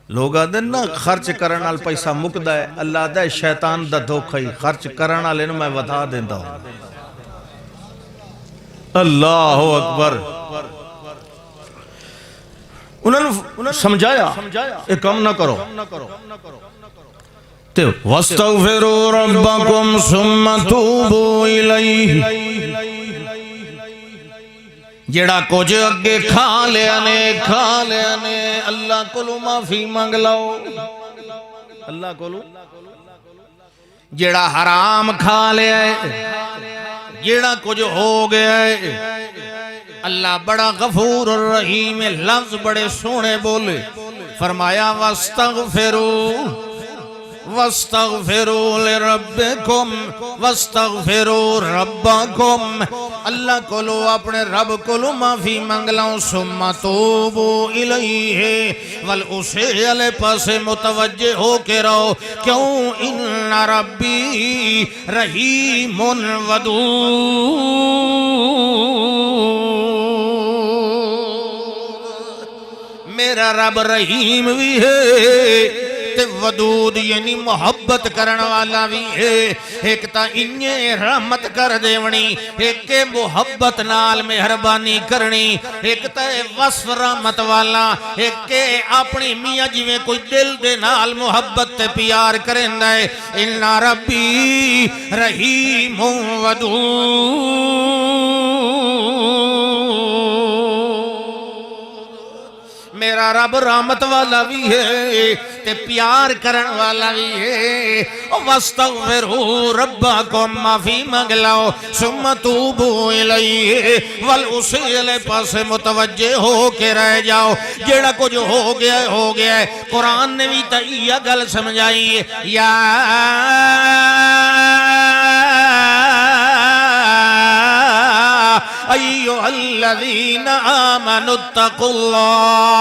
Speaker 2: لوگ آدھے نا خرچ کرن نال پیسہ مکدا ہے، اللہ دا شیطان دا دھوکھا ہی، خرچ کرن والے نوں میں ودا دیندا ہوں۔ اللہ اکبر۔ انہوں نے سمجھایا یہ کام نہ کرو، وَاسْتَغْفِرُوا رَبَّكُمْ ثُمَّ تُوبُوا إِلَيْهِ، جڑا کچھ اگے کھا لیا نے اللہ کولو معافی مانگ لو، اللہ کولو جڑا حرام کھا لیا ہے، جڑا کچھ ہو گیا ہے، اللہ بڑا غفور الرحیم، لفظ بڑے سونے بولے، فرمایا واستغفروا لربکم واستغفروا ربکم، اللہ کولو اپنے رب کولو معافی مانگ لو، ثم توبوا الیہ، ول اسے علی پاسے متوجہ ہو کے رہو، کیوں ان ربی رحیم ودود، میرا رب رحیم بھی ہے تے ودود یعنی محبت کرن والا بھی ہے، ایک تا انہیں رحمت کر دیونی، ایک کے محبت نال مہربانی کرنی، ایک تا وصف رحمت والا، ایک کے اپنی میاں جویں کوئی دل دے نال محبت تے پیار کرندا ہے، ان ربی رحیم ودود، میرا رب رحمت والا بھی ہے تے پیار کرن والا بھی ہے، واستغفروا ربکم، معافی مانگ لو، ثم توبوا الیہ، ول اسی علیہ پاس متوجہ ہو کے رہ جاؤ، جیڑا کچھ ہو گیا ہے، قرآن نے بھی تا یہ گل سمجھائی ہے، یا ایوہ الذین آمنوا اتقوا اللہ،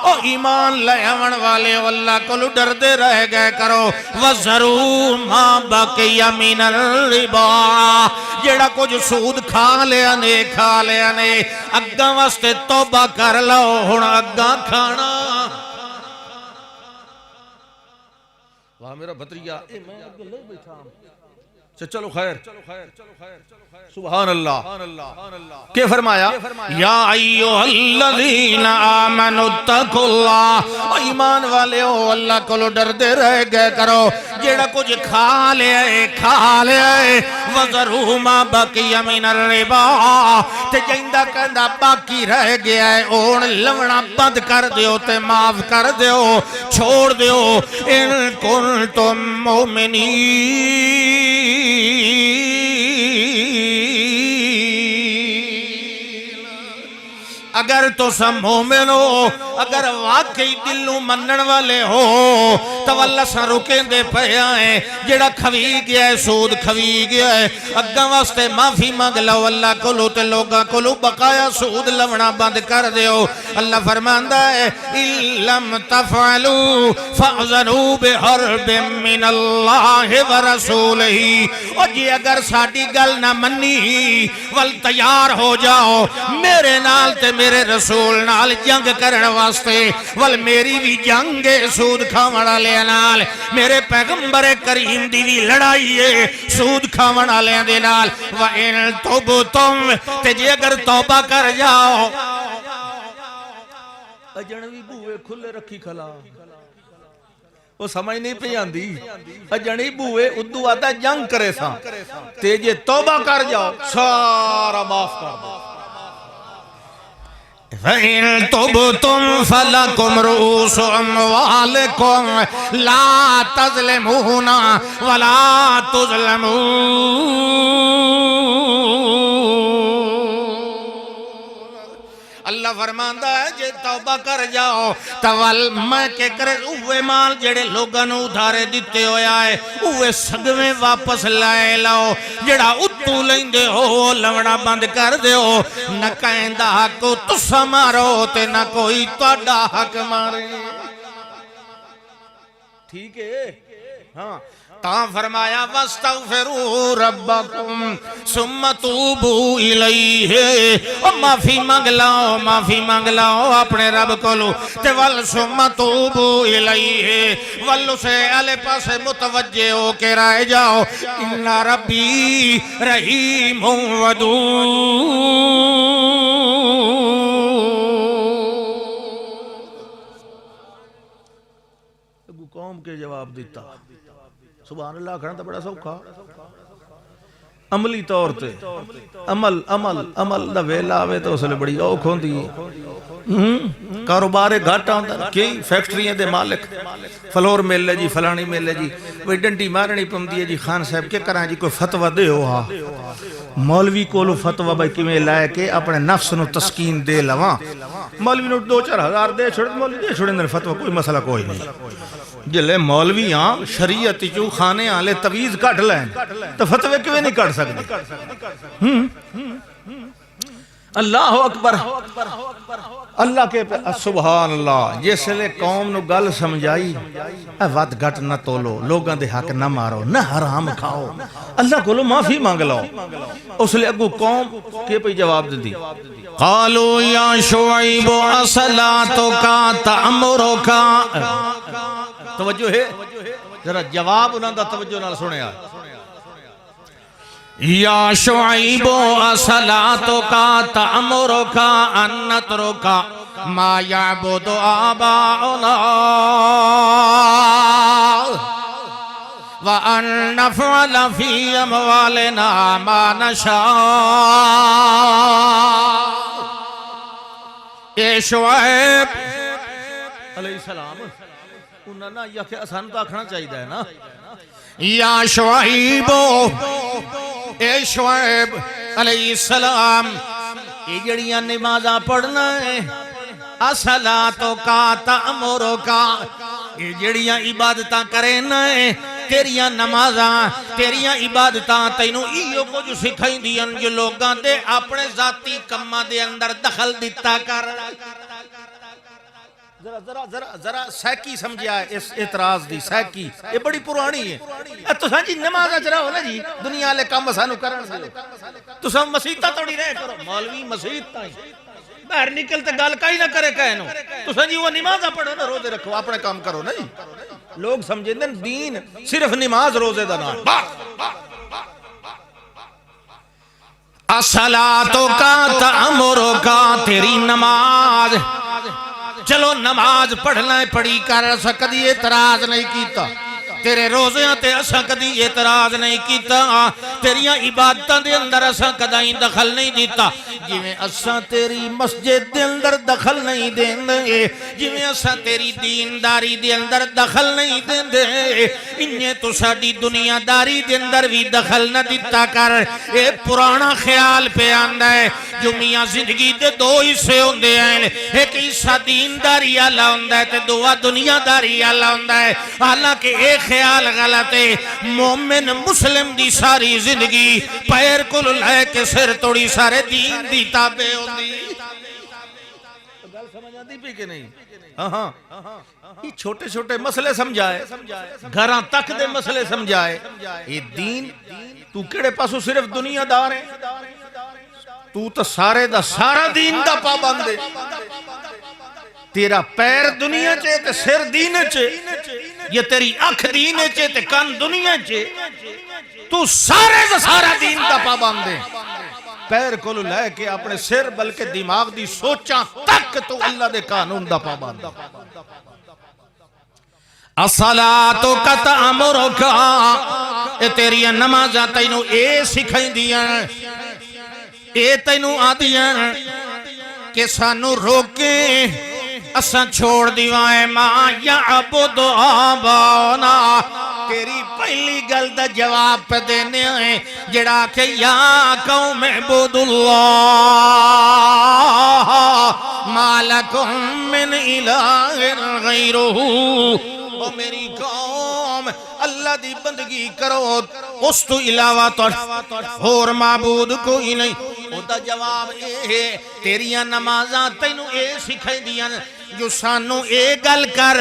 Speaker 2: او ایمان لے آون والے اللہ کو ڈر دے رہ گئے کرو، وَذَرُوا مَا بَقِيَ مِنَ الرِّبَا، جیڑا کچھ سود کھا لیا نے اگاں واسطے توبہ کر لو، ہن اگاں کھانا۔ واہ میرا بھتریا، میں اگے لے بیٹھا ہوں، چلو خیر، سبحان اللہ، کہ فرمایا یا ایوہ الذین آمنوا اتقوا اللہ، ایمان والے ہو اللہ کو ڈر دے رہ گئے کرو، جیڑا کچھ کھا لیا ہے، وَذَرُوا مَا بَقِيَ مِنَ الرِّبَا، تے جیندہ کہندہ باقی رہ گیا ہے اون لونا بند کر دیو تے معاف کر دیو، چھوڑ دیو، ان کنتم مومنین، اگر تو سب مومن ہو، اگر واقعی دلوں منن والے ہو، تو اللہ سا رکیں دے پہیا ہے، جڑا کھوی گیا ہے، سود کھوی گیا ہے، اگاں واسطے معافی مانگ لو اللہ کو لو، تے لوگاں کو لو بقایا سود لونا بند کر دیو، اللہ فرماندہ ہے اِلَّمْ تَفْعَلُوا فَأْذَنُوا بِحَرْبٍ مِّنَ اللَّهِ وَرَسُولِهِ، اور جی اگر ساڑی گل نہ منی ول تیار ہو جاؤ میرے نال تے میرے رسول نال جنگ کرن واسطے، ول میری بھی جنگ سود کھاونا لے نال، میرے پیغمبر کریم دی بھی لڑائی ہے سود کھاونا لے دے نال، وَإِن تُبْتُمْ، تے جی اگر توبہ کر جاؤ، اجنوی بوئے کھلے رکھی کھلا، وہ سمجھ نہیں پہ آندی، اجنی بوئے ادو آتا جنگ کرے سا، تے جی توبہ کر جاؤ سارا معاف کر دو، فَإِن تُبْتُمْ فَلَكُمْ رُؤُوسُ أَمْوَالِكُمْ لَا تَظْلِمُونَ وَلَا تُظْلَمُونَ، اللہ فرماندہ ہے جے توبہ کر جاؤ تول میں کہ کرے اوے مال جڑے لوگاں نوں ادھارے دتے ہویا ہے اوے سگویں واپس لائے لاؤ، جڑا اتو لیندے ہو لونا بند کر دیو، نہ کہندہ حق تسا مارو تے نہ کوئی تواڈا حق مارے، ٹھیک ہے ہاں، تا فرمایا واستغفروا ربکم ثم توبوا الیہ، معافی مانگ لاؤ اپنے رب کولو تے ول ثم توبوا الیہ، ول سے الے پاسے متوجہ ہو کے رہ جاؤ، ان ربی رحیم ودود۔ قوم کے جواب دیتا سبحان اللہ کھڑا تو بڑا سوکھا، عملی طور تے عمل دا ویلا آوے تو اس لئے بڑی اوکھ ہوندی ہے، کاروبارے گھاٹا ہوندہ کئی فیکٹریاں دے مالک فلور مل لے جی فلانی مل لے جی وہی ڈنڈی مارنی پندی ہے جی خان صاحب کے کرائیں جی کوئی فتوہ دے ہو ہاں مولوی کولو فتوہ بھائی کیویں لائے کے اپنے نفس نو تسکین دے لواں، مولوی نو 2-4 ہزار دے چھوڑ مولوی دے چھوڑے اندر فتوہ کوئی مسئلہ کوئی نہیں، جلے مولوی ہاں شریعت چو خانے آلے تویز کٹ لائیں تو فتوے کیویں نہیں کٹ سکتے۔ اللہ اکبر، اللہ کے سبحان اللہ، جس لئے قوم نو گل سمجھائی وات گھٹ نہ تولو، لوگاں دے حق نہ مارو، نہ حرام کھاؤ، اللہ کو لو معافی مانگ لاؤ، اس لئے اگو قوم کے پہ جواب دی قالوا یا شعیب اصلاتک تأمرک، توجہ ہے ذرا جواب انہاں دا توجہ نال سنے آئے، یا شعیب اصلاتک تأمرک ان نترک ما یعبد آباؤنا وَأَن نَفْعَلَ فِي أَمْوَالِنَا مَا نَشَاءُ۔ اے شعیب علیہ السلام انہاں نا یا کہ آسان تو آکھنا چاہیے ہے نا، یا شعیب اے شعیب علیہ السلام یہ جڑیاں نمازاں پڑھنا ہے اصلاتک تأمرک، یہ جڑیاں عبادتاں کرنا ہے تیریاں نمازاں تیریاں عبادتاں تینوں ایو کچھ سکھائیں دیاں جو لوگاں دے اپنے ذاتی کمہ دے اندر دخل دیتا کر۔ ذرا سیکی سمجھیا ہے اس اعتراض دی سیکی یہ بڑی پرانی ہے، تو سان جی نمازہ چرا ہو نا جی دنیا لے کام سانو کرن سے تو سان مسیحتہ توڑی رہے کرو، مولوی مسیحتہ ہی باہر نکلتے گال کائی نہ کرے کہنو، تو سان جی وہ نمازہ پڑھو نا روزے رکھو اپنے کام کرو نا جی، لوگ سمجھیں دین صرف نماز روزے دا نام، الصلاۃ تأمرک تیری نماز، چلو نماز پڑھنا ہے پڑھی کر اسا کدی اعتراض نہیں کیتا، تیرے روزیاں تے اسا کدی اعتراض نہیں کیتا، تیریاں عبادتاں دے اندر اسا کدائیں دخل نہیں دیتا، جویں اسا تیری مسجد دے اندر دخل نہیں دیندے، جویں اسا تیری دینداری دے اندر دخل نہیں دیندے، انہیں تو ساڑی دنیا داری دے اندر بھی دخل نہ دیتا کر۔ اے پرانا خیال پہ آندہ ہے جو میاں زندگی دے دو حصے ہوندے ہیں، ایک حصہ دینداری آلہ ہوندہ ہے تے دعا دنیا داری آلہ ہوندہ ہے، حالانکہ ایک خیال غلط ہے، مومن مسلم دی ساری زندگی پیر کو لے کے سر توڑی سارے دین دی تابع ہوندی۔ گل سمجھ آتی پی کہ نہیں؟ ہاں یہ چھوٹے چھوٹے مسئلے سمجھائے، گھراں تک دے مسئلے سمجھائے، یہ دین تو کیڑے پاسو صرف دنیا دار ہے، تو سارے دا سارا دین دا پابند ہے، تیرا پیر دنیا چے تے سر دین چے، یہ تیری اکھ دین چے تے کان دنیا چے، تو سارے دا سارا دین دا پابند ہے، پیر کو لے کے اپنے سر بلکہ دماغ دی سوچاں تک تو اللہ دے قانون دا پابند ہے۔ الصلاۃ تأمرک، اے تیری نمازاں تینوں اے سکھائیں دیاں، اے تینوں آدیاں کہ سانو روکیں اساں چھوڑ دیوائیں ما یعبد آباؤنا، تیری پہلی گل دا جواب پہ دینے ہیں جڑا کہ یا قوم اعبدوا اللہ ما لکم من الہ غیرہ، او میری قوم اللہ دی بندگی کرو اس تو علاوہ تو اور معبود کوئی نہیں۔ او دا جواب اے ہے تیریاں نمازاں تینوں اے سکھائی دیاں جو سانو اے گل کر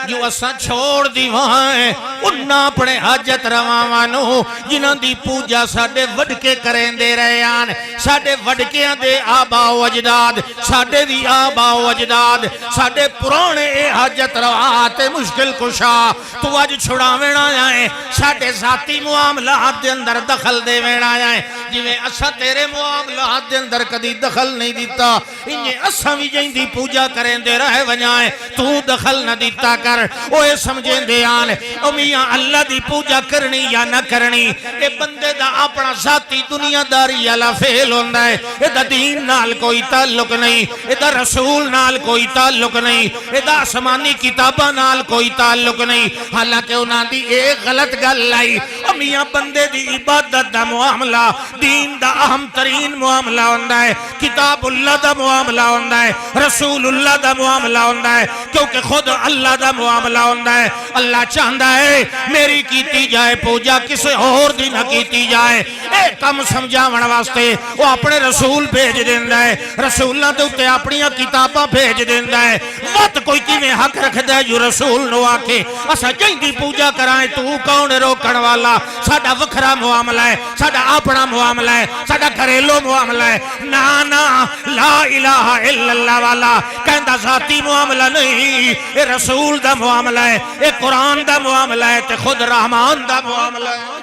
Speaker 2: جو اساں چھوڑ دیوائیں انہاں اپنے حاجت رواوانو جنہاں دی پوجا ساڑے وڈکے کریں دے رہے آن ساڑے وڈکیاں دے آبا و اجداد ساڑے دی آبا و اجداد ساڑے پرانے اے حاجت رواتے مشکل کشا تو آج چھڑا وینا آئیں ساڑے ذاتی معاملات دے اندر دخل دے وینا آئیں جویں اسا تیرے معاملات دے اندر کدی دخل نہیں دیتا انہیں اسا بھی جائیں دی پوجا کریں دے رہے ونجائیں تو دخل نہ دیتا کر اوے سمجھیں دے آن میاں اللہ دی پوجا کرنی یا نہ کرنی اے بندے دا اپنا ذاتی دنیا داری اللہ فیل ہوندہ ہے اے دا دین نال کوئی تعلق نہیں اے دا رسول نال کوئی تعلق نہیں اے دا آسمانی کتابہ نال کوئی تعلق نہیں حالانکہ انہاں دی ایک غلط گل لائی میاں بندے دی عبادت دا معاملہ دین دا اہم ترین معاملہ ہوندہ ہے کتاب اللہ دا معاملہ ہوندہ ہے رسول اللہ دا معاملہ ہوندہ ہے کیونکہ خود اللہ دا معاملہ ہوندہ ہے اللہ چاہندہ ہے میری کیتی جائے پوجا کسے اور دی نہ کیتی جائے اے کم سمجھاون واسطے وہ اپنے رسول بھیج دیندہ ہے رسولہ دے اتے اپنی کتابہ بھیج دیندہ ہے مت کوئی کی میں حق رکھ دے جو رسول نو آکے اسا جائیں دی پوجا کرائیں تو کون روکن والا ساڑا وکھرا معاملہ ہے ساڑا اپنا معاملہ ہے ساڑا گھریلو معاملہ ہے نا لا الہ الا اللہ والا کہندہ ذاتی معاملہ نہیں اے رسول دا معاملہ ہے اے قرآن دا معاملہ ہے تے خود رحمان دا معاملہ ہے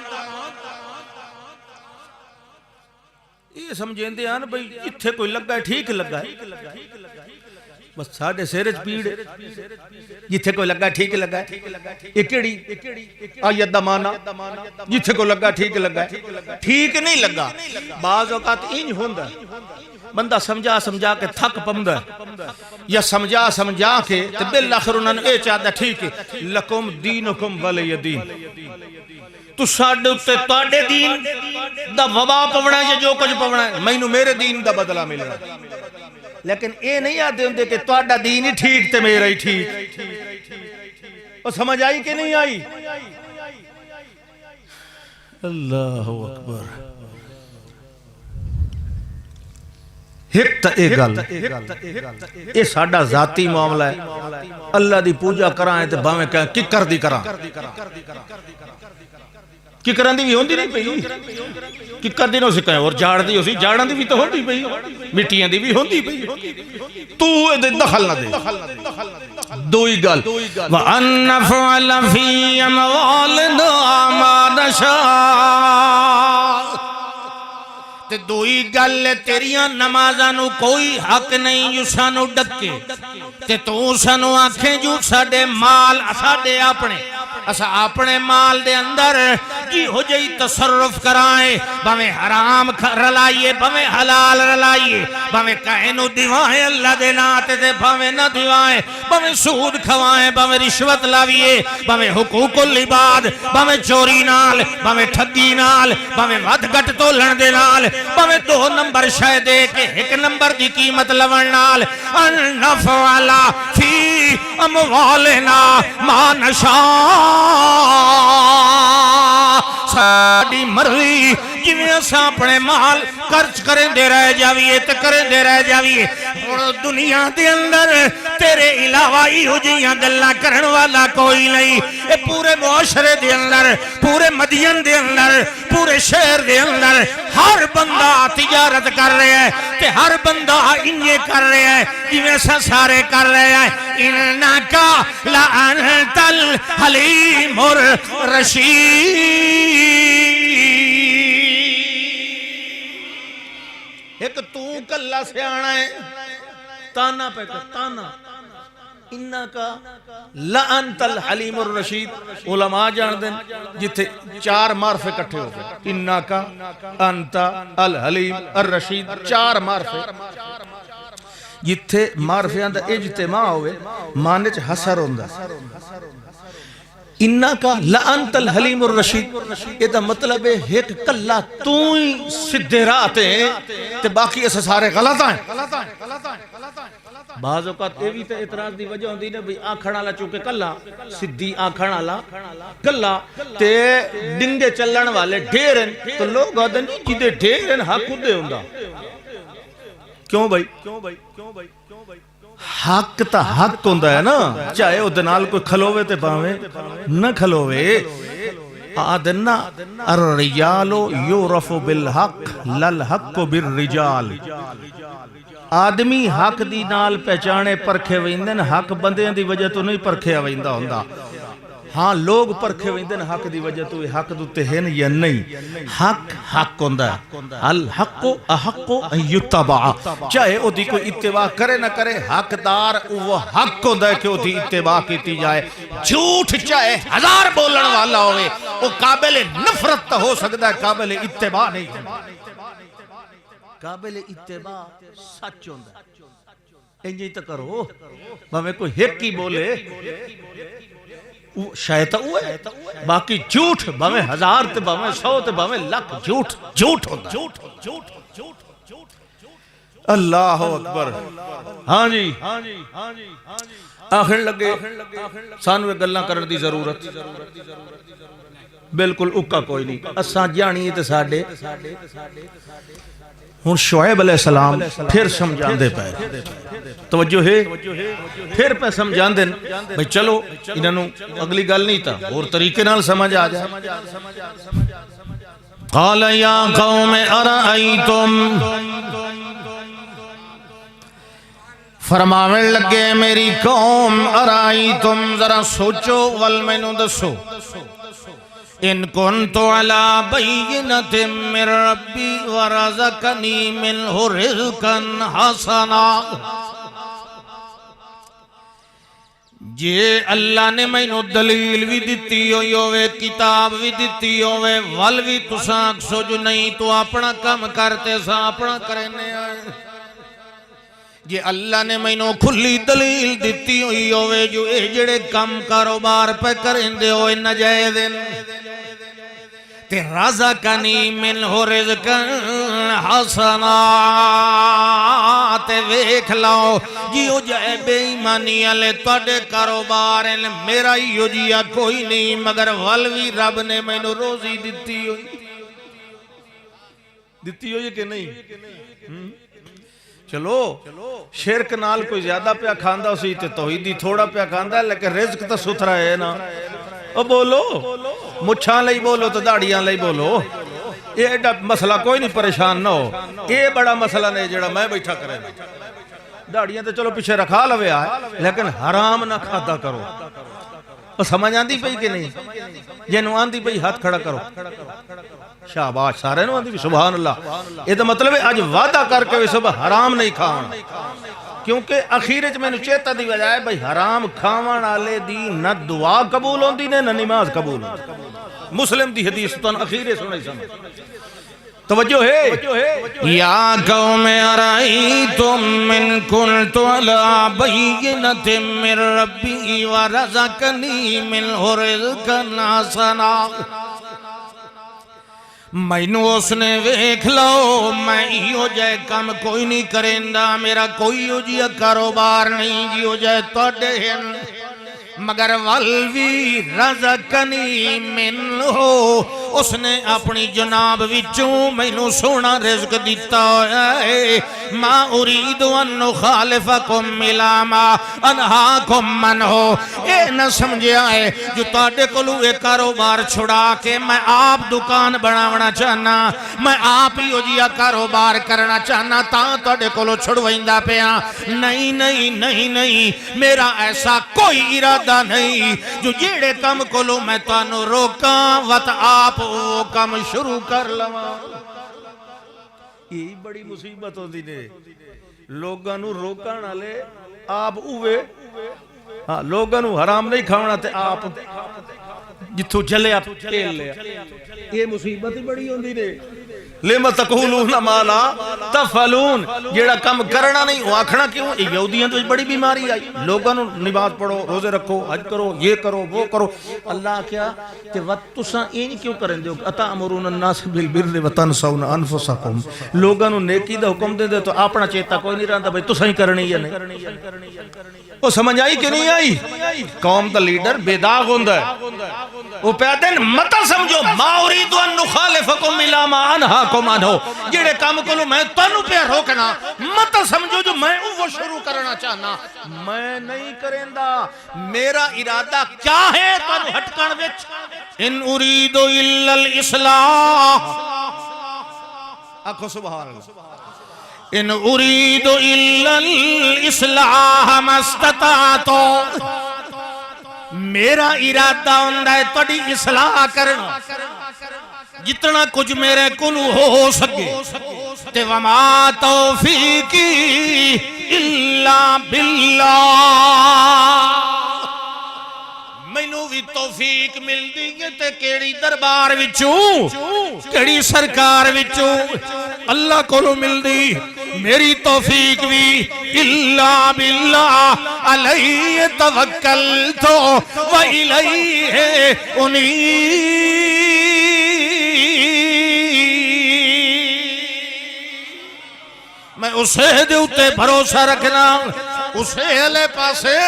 Speaker 2: یہ سمجھیں دے آن بھئی اتھے کوئی لگا ہے ٹھیک لگا ہے بس ساڑھے سیرج پیڑ جتھے کوئی لگا ٹھیک لگا ہے اکڑی آیت دا مانا جتھے کوئی لگا ٹھیک لگا ہے ٹھیک نہیں لگا بعض اوقات انج ہوندہ بندہ سمجھا کے تھک پمدہ یا سمجھا کے تو بالآخر انہوں نے اے چاہتا ٹھیک ہے لکم دینکم ولی دین تو ساڑھے اتے تاڑے دین دا وبا پوڑا ہے یا جو کچھ پوڑا ہے میں میرے دین دا بدلہ مل رہا ہے لیکن اے نہیں آتے ہوندے کہ تاڑا دین ہی ٹھیک تے میرا ہی ٹھیک اور سمجھ آئی کہ نہیں آئی اللہ اکبر ہک تا ایک گل اے ساڑا ذاتی معاملہ ہے اللہ دی پوجا کرائیں تے باویں کہیں ککر دی کرائیں ککران دی بھی ہوندی نہیں پئی ککر دی نو سکھائیں اور جاڑ دی ہو سی جاڑان دی بھی تو ہوندی پئی مٹیاں دی بھی ہوندی پئی تو اے دخل نہ دے دوئی گل وَأَنَّ فَعَلَ فِي أَمْوَالِنَا مَا نَشَاءُ تے دوئی گل تیریاں نمازانو کوئی حق نہیں جو سانو ڈکے تے تو سانو آنکھیں جو ساڑے مال ساڑے اپنے مال دے اندر کی ہو جائی تصرف کرائیں باویں حرام رلائیے باویں حلال رلائیے باویں کائنو دیوائیں اللہ دے ناتے دے باویں نہ دیوائیں باویں سود کھوائیں باویں رشوت لاویے باویں حقوق العباد باویں چوری نال باویں ٹھگی نال باویں ود گٹ تولن دے نال باویں 2 نمبر شے دے کے 1 نمبر دی قیمت لون نال انفعلا فی اموالنا ما نشاء ساڑی مرضی جنہیں اساں اپنے مال خرچ کریں دے رہ جاویے تے کریں دے رہ جاویے اور دنیا دے اندر تیرے علاوہ ہی ہو جیاں گلہ کرن والا کوئی نہیں اے پورے معاشرے دے اندر پورے مدین دے اندر پورے شہر دے اندر ہر بندہ تجارت کر رہے ہیں تے ہر بندہ انجے کر رہے ہیں جویں سا سارے کر رہے ہیں انکا لانت الحلیم الرشید ایک تو کلہ سے آنا ہے تانا پہ کر تانا انکا لانت الحلیم الرشید علماء جان دیں جتے 4 معرفے کٹھے ہو گئے انکا انت الحلیم الرشید 4 معرفے جتے معرفیاں دا اجتماع ہوئے مانچ حسر ہوندہ انکا لانت الحلیم الرشید یہ دا مطلب ہے ایک کلہ تو ہی سدھے راتے ہیں تے باقی ایسے سارے غلط ہیں بعض اوقات ایوی تے اعتراض دی وجہ ہوندی نے بھئی آنکھڑ آلا چونکہ کلہ سدھی آنکھڑ آلا کلہ تے ڈنگے چلن والے ڈھیرن تو لوگ آدھن جیدے ڈھیرن حق دے ہوندہ کیوں بھائی حق تا حق ہوندا ہے نا، چاہے او دے نال کوئی کھلوے تے پاویں نہ کھلوے. آدنا الرجال یعرف بالحق للحق بالرجال. آدمی حق دی نال پہچانے پرکھے ویندن، حق بندیاں دی وجہ تو نہیں پرکھیا ویندا ہوندا. ہاں لوگ پرکھے ویندن حق دی وجہ تو حق دوتے ہیں یا نہیں. حق حق ہوندا ہے. الحق احق ان یتبع. چاہے او دی کوئی اتباع کرے نہ کرے، حقدار وہ حق ہوندا ہے کہ او دی اتباع کیتی جائے. جھوٹ چاہے ہزار بولن والا ہوئے، وہ قابل نفرت تو ہو سکتا ہے، قابل اتباع نہیں ہوندا. قابل اتباع سچ ہوندا ہے. انجی تو کرو بھاویں کوئی ہک ہی بولے شاید وہ ہے، باقی جھوٹ بھاویں ہزار تے بھاویں 100 تے بھاویں لاکھ جھوٹ جھوٹ ہوندا ہے. اللہ اکبر. ہاں جی آخر لگے سانو یہ گلاں کرن دی ضرورت بالکل اکا کوئی نہیں. اساں جانی تے ساڈے ہن شعیب علیہ السلام پھر سمجھاندے پئے. توجہ ہے، پھر پہ سمجھاندے بھئی چلو انہاں اگلی گل نہیں تا اور طریقے نال سمجھ آ جائے. قال یا قوم ارائیتم، فرماویں لگے میری قوم ارائیتم ذرا سوچو ول مینوں دسو. ان کنت علی بینۃ من ربی ورزقنی منہ رزقا حسنا. جے اللہ نے مینوں دلیل بھی دتی ہوئی ہوئے، کتاب بھی دتی ہوئے، ول بھی تساں آکھسو جو نہیں تو اپنا کم کرتے سا اپنا کرنے آئے. جے اللہ نے مینوں کھلی دلیل دتی ہوئی ہوئے جو اے جڑے کم کاروبار پہ کرندے ہوئے ناجائز تے رزقنی منہ رزقا حسنا، تے ویکھ لاؤ جیو جائے بے ایمانی والے تواڈے کاروبار میرا ہی جیا کوئی نہیں، مگر ولوی رب نے مینوں روزی دتی ہوئی کہ نہیں. چلو شرک نال کوئی زیادہ پیا کھاندا سی تے توحیدی تھوڑا پیا کھاندا ہے، لیکن رزق تو ستھرا ہے نا. او بولو مچھاں لئی بولو تو داڑیاں لئی بولو، یہ ایڈا مسئلہ کوئی نہیں، پریشان نہ ہو. یہ بڑا مسئلہ نہیں جڑا میں بیٹھا کرے. داڑیاں تو چلو پیچھے رکھا لوے آئے، لیکن حرام نہ کھادا کرو. سمجھ آندی پئی کہ نہیں؟ جنوں آندی پئی ہاتھ کھڑا کرو. شاباش، سارے نو آندی سبحان اللہ. یہ تو مطلب ہے اج وعدہ کر کے صبح حرام نہیں کھاونا، کیونکہ اخیر میں نے چیتا دی وجہ ہے بھئی حرام کھاون والے دی نہ دعا قبول ہوندی نے نہ نماز قبول ہوندی. مسلم دی حدیث تو اخیر سنائی سمجھ. توجہ ہے. یا قوم ارائیتم من کنت علی بینۃ من ربی ورزقنی منہ رزقا حسنا. مینوں اس نے ویکھ لو میں ایو جائے کم کوئی نہیں کریندا، میرا کوئی ہو جیا کاروبار نہیں جیو جائے تواڈے ہیں، مگر والوی رزقنی منہ، اس نے اپنی جناب وچوں مینوں سونا رزق دیتا ہے. ما اريد ان نخالفکم الی ما انہاکم عنہ. اے نہ سمجھیا ہے جو تواڈے کولوں اے کاروبار چھڑا کے میں آپ دکان بناونا چاہنا، میں آپ ہی جیا کاروبار کرنا چاہنا تاں تواڈے کولوں چھڑویندا پیا. نہیں نہیں نہیں نہیں، میرا ایسا کوئی ارادہ نہیں جو جیڑے کم کولوں میں تانوں روکاں وت آپ وہ کم شروع کر لواں. یہی بڑی مصیبت ہوندی نے، لوگاں نو روکن والے آپ اوے. ہاں لوگاں نو حرام نہیں کھاونا تے آپ جتھوں چلے آپ کھیل لیا. یہ مصیبت ہی بڑی ہوندی نے. لما تقولون ما لا تفعلون، جیڑا کم کرنا نہیں وہ آکھنا کیوں. یہودیاں تو بڑی بیماری آئی، لوگاں نو نماز پڑھو، روزے رکھو، حج کرو، یہ کرو وہ کرو. اللہ کیا کہ تساں این کیوں کرن دیو اتامرون الناس بالبر وتنسون انفسکم. لوگاں نو نیکی دا حکم دے تو اپنا چیتا کوئی نہیں رہندا بھئی تساں ہی کرنی ہے نہیں. وہ سمجھ آئی کہ نہیں آئی؟ قوم دا لیڈر بے داغ ہوندا ہے. وہ پہتے ہیں مت سمجھو ما اريد ان نخالفکم الی ما انہاکم عنہ جڑے کام کو میں تانوں پہ روکنا مت سمجھو جو میں وہ شروع کرنا چاہنا میں نہیں کریندا میرا ارادہ کیا ہے تانوں ہٹکن وچ ان اريد الا الاصلاح آکھو سبحان اللہ ان اريد الا الاصلاح ما استطعت میرا ارادہ ہوندا ہے تہاڈی اصلاح کرنا جتنا کچھ میرے کولوں ہو سکے تے وما توفیقی الا باللہ مینوں بھی توفیق مل دی ہے تے کیڑی دربار وچوں کیڑی سرکار وچوں اللہ کولوں مل دی میری توفیق بھی الا باللہ علیہ توکلت و الیہ انیب میں اسے دیوتے بھروسہ رکھنا اسے علیہ پاسے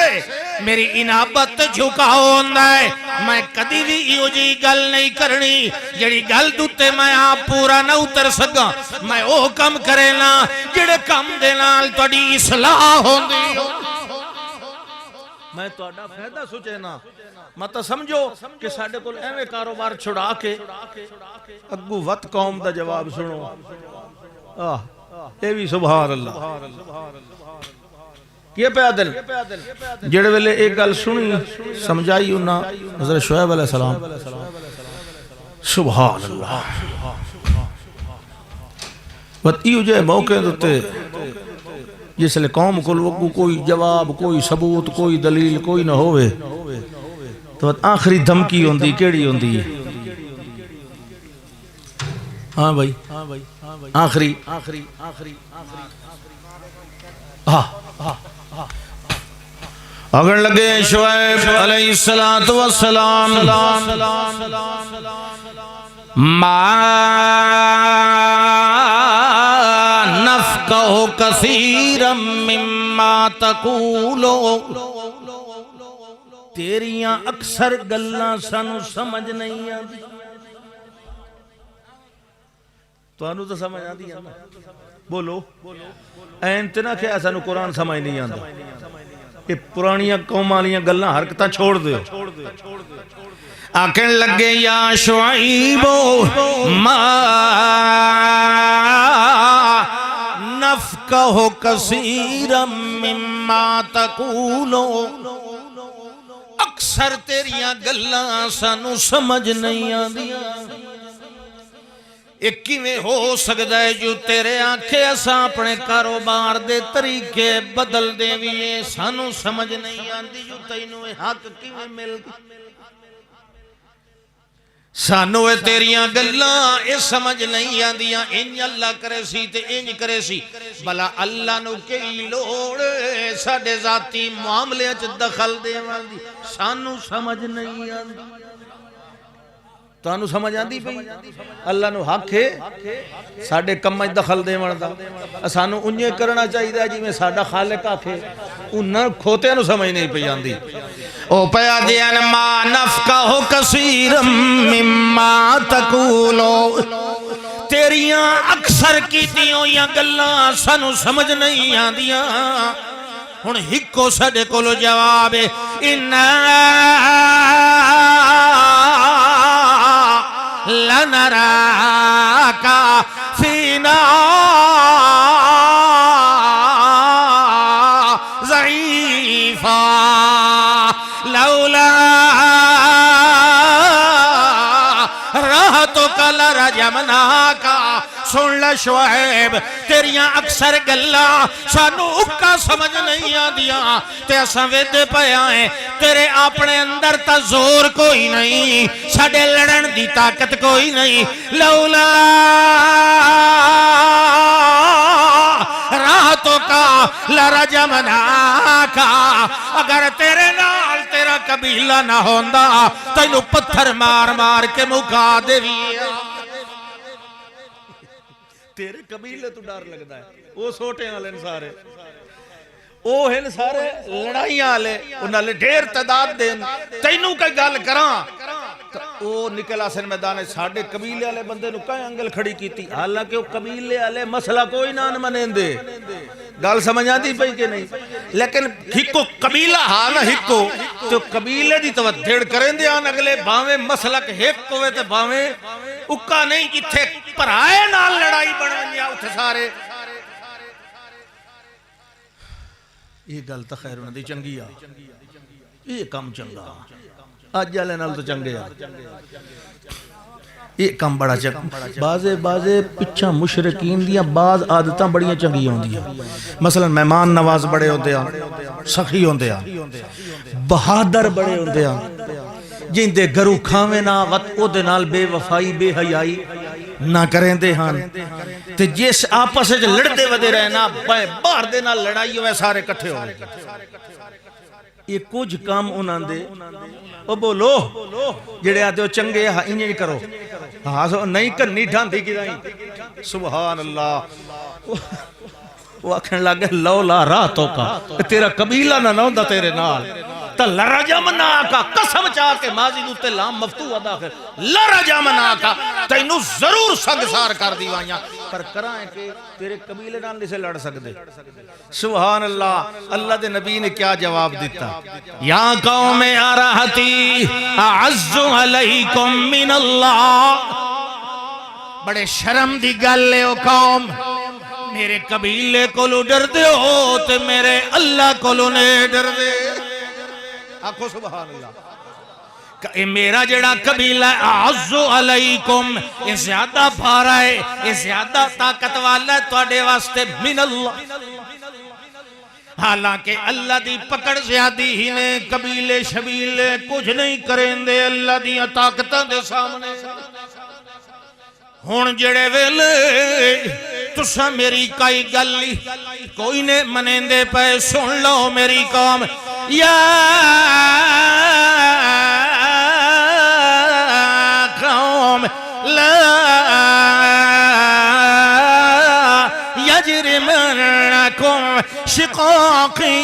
Speaker 2: میری انابت جھکاؤ ہوندہ ہے میں کدی بھی ایو جی گل نہیں کرنی جڑی گل دوتے میں آپ پورا نہ اتر سکا میں او کم کرینا جڑے کم دینا توڑی اصلاح ہوندی میں تو اڈا فیدہ سوچے نا مطا سمجھو کہ ساڑھے کل ایوے کاروبار چھڑا کے اگو وقت قوم دا جواب سنو اے بھی سبحان اللہ یہ پہ عدل جڑے ویلے ایک گل سنی سمجھائی انہا حضرت شعیب علیہ السلام سبحان اللہ وقت ایو جائے موقع دوتے جس لئے قوم کو کوئی جواب کوئی ثبوت کوئی دلیل کوئی نہ ہوئے تو وقت آخری دھمکی ہوندی کیڑی ہوندی ہے ہاں بھائی آخری اگر لگے شعیب علیہ السلام ما نفقہ کثیرا مما تقولو تیریاں اکثر گلاں سانو سمجھ نہیں آتی تو انہوں تو سمجھ آتی ہے بولو این تینا کہ ایسا نو قرآن سمجھ نہیں آتا یہ پرانیاں قومالیاں گلنا حرکتاں چھوڑ دے آکن لگے یا شعیبو ما نفقہ کثیرا مما تقولو اکثر تیریاں گلاں سانو سمجھ نہیں آدیاں ایک میں ہو سکتا ہے جو تیرے آنکھیں ایسا اپنے کاروبار دے طریقے بدل دے بھی سانو سمجھ نہیں آندی جو تینوں حق کی میں مل گئی سانو تیریاں گلاں اے سمجھ نہیں آندیاں انج اللہ کرے سی تے انج کرے سی بلا اللہ نو کئی لوڑ ساڑے ذاتی معاملے اچھ دخل دے والی سانو سمجھ نہیں آندی تو انہوں سمجھ آندی پئی اللہ نو حق ہے ساڑے کمج دخل دے مردہ سانو انجے کرنا چاہی دا جی میں ساڑا خالق آکھے انہوں کھوتے انہوں سمجھ نہیں پئی آندی او پیا دیان ما نفقہ کثیر مما تقولو تیریاں اکثر کی دیوں یا گلاں سانو سمجھ نہیں آندیاں ہن ہکو ساڑے کولو جواب لنراک فینا ضعیفا لولا رہتک لرجمناک سن لے شعیب تیریاں اکثر گلاں سانو اکا سمجھ نہیں آدیاں تے اساں ویدے پہ آئیں تیرے اپنے اندر تا زور کوئی نہیں ساڑے لڑن دی طاقت کوئی نہیں لولا راتوں کا لرجمناکا اگر تیرے نال تیرا قبیلہ نہ ہوندہ تینو پتھر مار مار کے مکا دے تیرے قبیلے تو ڈر لگتا ہے وہ سوٹے والے سارے وہ ہیں سارے لڑائیاں والے انہاں لے ڈھیر تعداد دین تینوں کوئی گل کراں وہ نکلا سن میدان ساڈے قبیلے والے بندے نو کہیں انگل کھڑی کیتی حالانکہ وہ قبیلے والے مسئلہ کوئی نہ منیندے گل سمجھ آتی پئی کہ نہیں لیکن ہکو قبیلہ ہاں نہ ہکو تو قبیلے دی توجہ کریں دے آن اگلے باویں مسلک ہک ہوئے تے باویں اکا نہیں اتھے پرائے نال لڑائی بڑھنیا اتھے سارے یہ گل تو خیر انہوں دی چنگی آ یہ کم چنگا آج جالے نال تو چنگے آ یہ کم بڑا چنگا بازے پچھا مشرقین دیا بعض عادتاں بڑیاں چنگی ہوں دیا مثلا مہمان نواز بڑے ہوندے ہیں سخی ہوندے ہیں بہادر بڑے ہوندے ہیں جن دے گھرو کھاویں نہ وقت او دے نال بے وفائی بے حیائی نہ کریں دے ہاں تے جس آپس سے لڑتے ودے رہے نا باہر دے نال لڑائی ہوئے سارے کٹھے ہوئے یہ کچھ کام انہاں دے او بولو جڑے آتے ہو چنگے ہاں انہیں کرو ہاں نہیں کرنی ڈھاندی کی دائیں سبحان اللہ وہ آکھن لگے لولا راتوں کا تیرا قبیلہ نہ ہوندہ تیرے نال تا لرجمنا کا قسم چاہ کے ماضی دوتے لام مفتوح داخل لرجمنا کا تینو ضرور سنگسار کر دیوائیاں پر کرائیں کہ تیرے قبیلے نال نہیں سے لڑ سکتے سبحان اللہ اللہ دے نبی نے کیا جواب دیتا یا قوم آراحتی اعز علیکم من اللہ بڑے شرم دی گل لے او قوم میرے قبیلے کو لو ڈر دے ہو تے میرے اللہ کو لو نے ڈر دے آکھو سبحان اللہ کہ میرا جڑا قبیلہ اعز علیکم یہ زیادہ بھارا ہے یہ زیادہ طاقت والا ہے توڑے واسطے من اللہ حالانکہ اللہ دی پکڑ زیادی ہی نے قبیلے شبیلے کچھ نہیں کریں دے اللہ دی طاقتاں دے سامنے ہون جڑے ویلے تسا میری کئی گلی کوئی نے منیندے پہ سن لو میری قوم یا قوم لا یجرمنکم شقاقی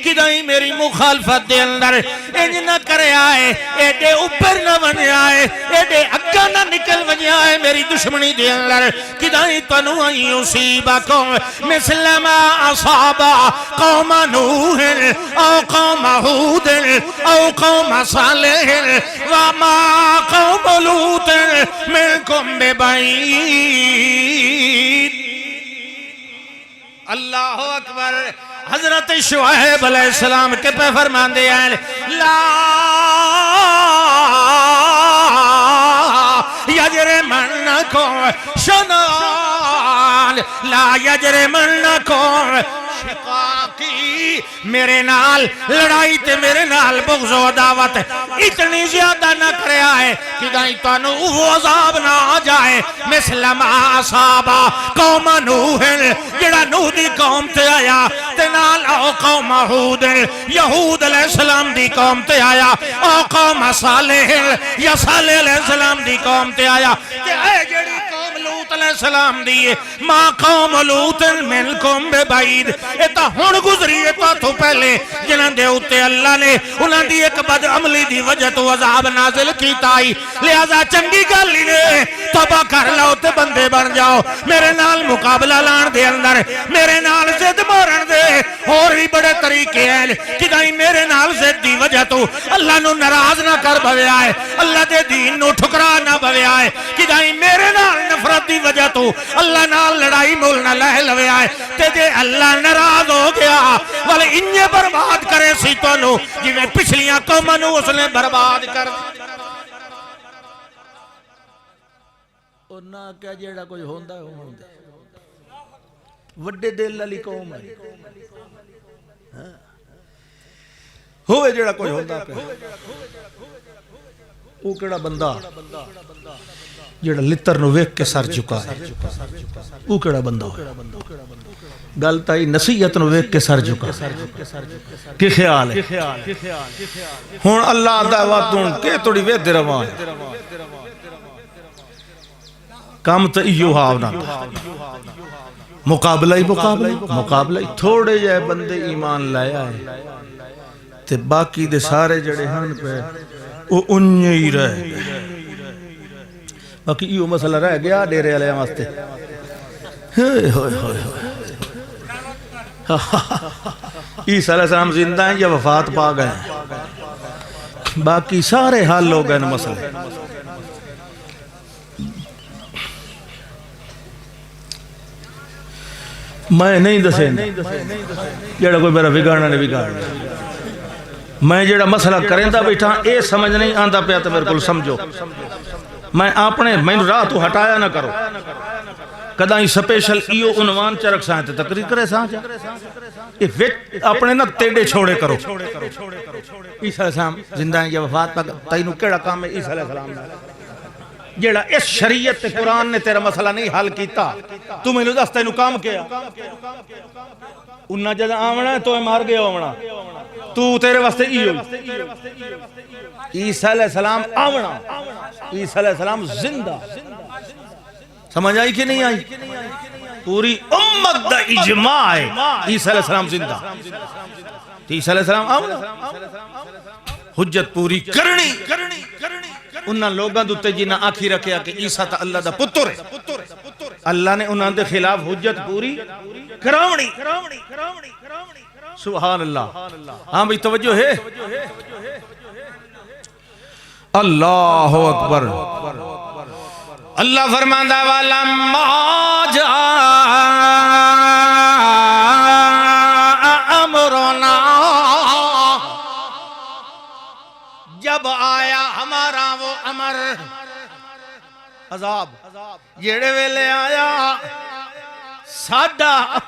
Speaker 2: کدائی میری مخالفت دے اندر انج نہ کرے آئے ایڈے اوپر نہ بنے آئے ایڈے اگا نہ نکل بنے آئے میری دشمنی دے اندر کدائی تنوئی اصیبکم مثل ما اصابا قوم نوح او قوم ہود او قوم صالح وما قوم لوط منکم ببعید اللہ اکبر حضرت شعیب علیہ السلام کے پہ فرمان دے ہیں لا یجرمنکم شنان لا یجرمنکم شقاقی میرے نال لڑائی تے میرے نال بغض و عداوت اتنی زیادہ نہ کرے آئے کہ دائیں تانو وہ عذاب نہ آ جائے مثل ما اصابا قوم نوح جڑا نوح دی قوم تے آیا تے نال او قوم ہود یہود علیہ السلام دی قوم تے آیا او قوم صالح یا صالح علیہ السلام دی قوم تے آیا تے اے جڑی قوم لوط علیہ السلام دی ما قوم لوط منکم ببعید ایتا ہون گزری ایتا تو پہلے جنہاں دے ہوتے اللہ نے انہاں دی ایک بد عملی دی وجہ تو عذاب نازل کیتا ہی لہذا چنگی گالی نے توبہ کر لو تے بندے بن جاؤ میرے نال مقابلہ لان دے اندر میرے نال زد مورن دے اور بھی بڑے طریقے ہیں کدائی میرے نال زد دی وجہ تو اللہ نو ناراض نہ کر بھوے آئے اللہ دے دین نو ٹھکرا نہ بھوے آئے کدائی میرے نال نفرت دی وجہ تو اللہ نال لڑائی مول نہ لہ لوے آئے تے دے اللہ ناراض ہو گیا والے انہیں برباد کرے سی تو نو جویں پچھلیاں قوموں اس نے برباد کر اور نہ کیا جیڑا کوئی ہوندہ ہے ہوندہ وڈے دل علی قوم ہے ہوئے جیڑا کوئی ہوندہ ہے وہ کڑا بندہ جیڑا لتر نو ویک کے سر چکا ہے وہ کڑا بندہ ہے گلتا ہی نصیحت نو ویک کے سر چکا کہ خیال ہے ہون اللہ دعواتوں کے توڑی وید روان کام تا ایو ہاونا مقابلہ ہی تھوڑے جائے بندے ایمان لایا ہے تے باقی دے سارے جڑے ہن پہ وہ انجے ہی رہ گئے باقی یہ مسئلہ رہ گیا ڈیرے علیہ واسطے عیسیٰ علیہ السلام زندہ ہیں یا وفات پا گئے ہیں باقی سارے حل ہو گئے مسئلے میں نہیں دسے جڑا کوئی میرا بگاڑنا نہیں بگاڑنا میں جڑا مسئلہ کریں دا بیٹھا اے سمجھ نہیں آندہ پیا تو میرے کو سمجھو میں اپنے میں راہ تو ہٹایا نہ کرو کدا ہی سپیشل ایو عنوان چرک سائیں تے تقریر کرے سائیں اپنے نہ تیڑے چھوڑے کرو عیسیٰ علیہ السلام زندہ ہیں یا وفات پاک تینو کیڑا کام ہے عیسیٰ علیہ السلام جیڑا اس شریعت تے قرآن نے تیرا مسئلہ نہیں حل کیتا تو میں لو دس تینو کام کیا انہا جدہ آمنا ہے تو مار گیا آمنا تو تیرے واسطے ایو عیسیٰ علیہ السلام آمنا عیسیٰ علیہ السلام زندہ سمجھ آئی کہ نہیں آئی پوری امت دا اجماع ہے عیسیٰ علیہ السلام زندہ عیسیٰ علیہ السلام آمنا حجت پوری کرنی انہاں لوگاں دوتے جنہاں آکھی رکھیا کہ عیسیٰ تا اللہ دا پتر ہے اللہ نے انہاں دے خلاف حجت پوری کراونی سبحان اللہ ہاں بھئی توجہ ہے اللہ اکبر اللہ فرماندہ وَلَمَّا جَاءَ أَمْرُنَا جب آیا ہمارا وہ امر عذاب جیڑے ویلے آیا ساڑھا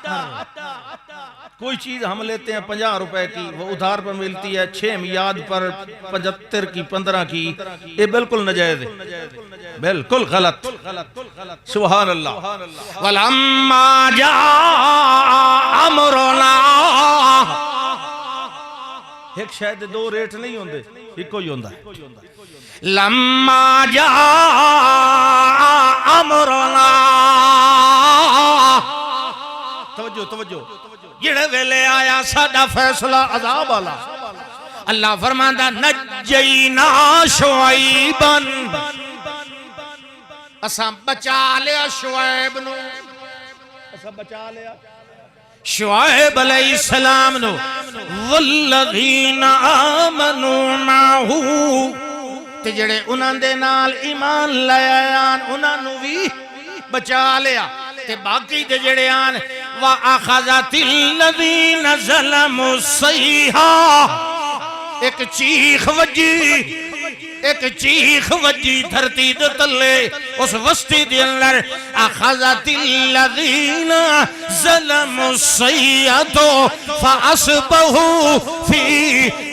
Speaker 2: کوئی چیز ہم لیتے ہیں 50 روپے کی وہ ادھار پر ملتی ہے 6 میاد پر 75 کی 15 کی یہ بالکل نجائز ہے بالکل غلط سبحان اللہ وَلَمَّا جَاءَ أَمْرُنَا ایک شاید 2 ریٹ نہیں ہوندے ایک کوئی ہوندہ ہے لَمَّا جَاءَ أَمْرُنَا توجہ جڑے ویلے آیا ساڑھا فیصلہ عذاب والا اللہ فرماندہ نجینا شعیباً اساں بچا لیا شعیب نو اساں بچا لیا شعیب علیہ السلام نو والذین آمنوا معہو تے جڑے انہاں دے نال ایمان لے آیان انہاں نو بھی بچا لیا تے باقی دے جڑے آن وَأَخَذَتِ الَّذِينَ ظَلَمُوا الصَّيْحَةَ ایک چیخ وجی دھرتی دے تلے اس وسطی دے اندر اخذت الذین ظلموا الصیحۃ فاصبحوا فی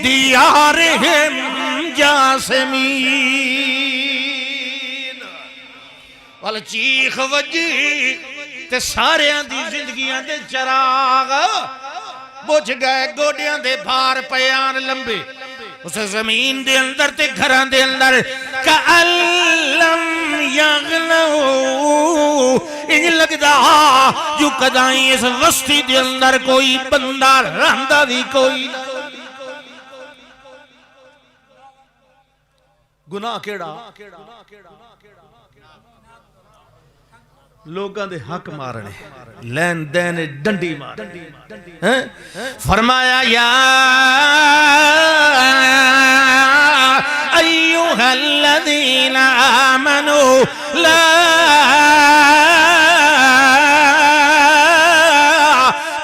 Speaker 2: دیارہم جاثمین والا چیخ وجی تے سارے دی زندگیاں دے چراغ بجھ گئے گوڑیاں دے بھار پیان لمبے اس زمین دے اندر تے گھران دے اندر کَأَلَّمْ يَغْنَوْا انج لگدا جو کدائیں اس وسطی دے اندر کوئی بندہ رہندہ بھی کوئی گناہ کیڑا لوگاں دے حق مارنے لین دین ڈنڈی مارنے فرمایا یا ایوہا الذین آمنوا لا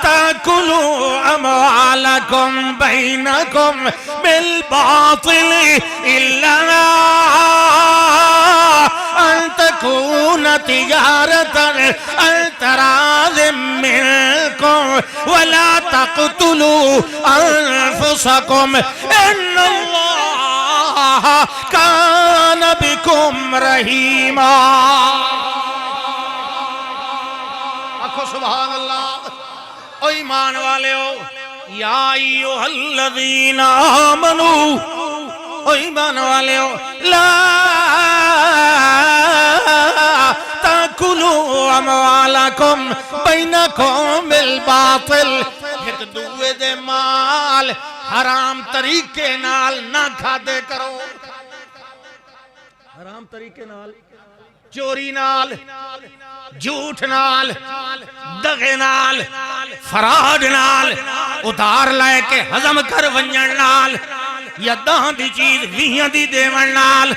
Speaker 2: تاکلوا اموالکم بینکم بالباطل الا ان تكون تجارة عن تراض منكم ولا تقتلوا أنفسكم إن الله كان بكم رحيما آکھو سبحان اللہ او ایمان والے ہو یا ایوہ الذین آمنوا او ایمان والے ہو لا تاکلوا اموالکم بینکم بالباطل ایک دوے دے مال حرام طریقے نال نہ کھا دے کرو حرام طریقے نال، چوری نال، جھوٹ نال، دغے نال، فراڈ نال، ادھار لے کے ہضم کر ونجن نال، یا دہاں دی چیز ویہاں دی دیون نال.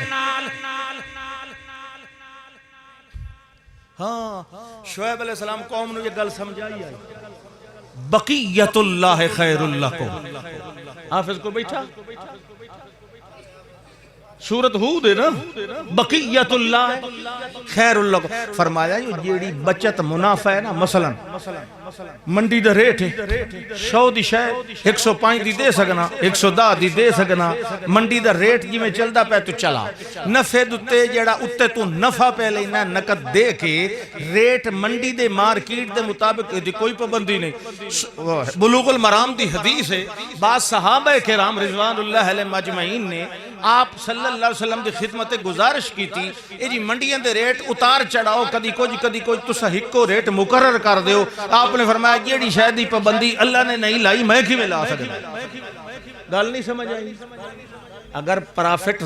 Speaker 2: ہاں شعیب علیہ السلام قوم نے یہ گل سمجھائی آئی، بقیت اللہ خیر لکم. حافظ کو بیٹھا سورت ہود ہے نا، بقیت اللہ خیر لکم. فرمایا یہ جیڑی بچت منافع ہے نا، مثلا منڈی دا ریٹ ہے 100 دی شے 105 دی دے سکنا، 110 دی دے سکنا. منڈی دا ریٹ جی میں چلدا پہ تو چلا، نفع دتے جیڑا اتے تو نفع پہ لینا نقد دے کے ریٹ منڈی دے مارکیٹ دے مطابق دی کوئی پابندی نہیں. بلوغ المرام دی حدیث ہے، بعض صحابہ کرام رضوان اللہ علیہم اجمعین نے آپ صلی اللہ علیہ وسلم دی خدمت گزارش کی تھی، اے جی منڈیاں دے ریٹ اتار چڑھاؤ، کدی کوئی تسا ہکو ریٹ مقرر کر دیو. آپ نے فرمایا جیڑی شاید دی پابندی اللہ نے نہیں لائی میں کیویں لا سکدا. گل نہیں سمجھ آئی؟ اگر پرافٹ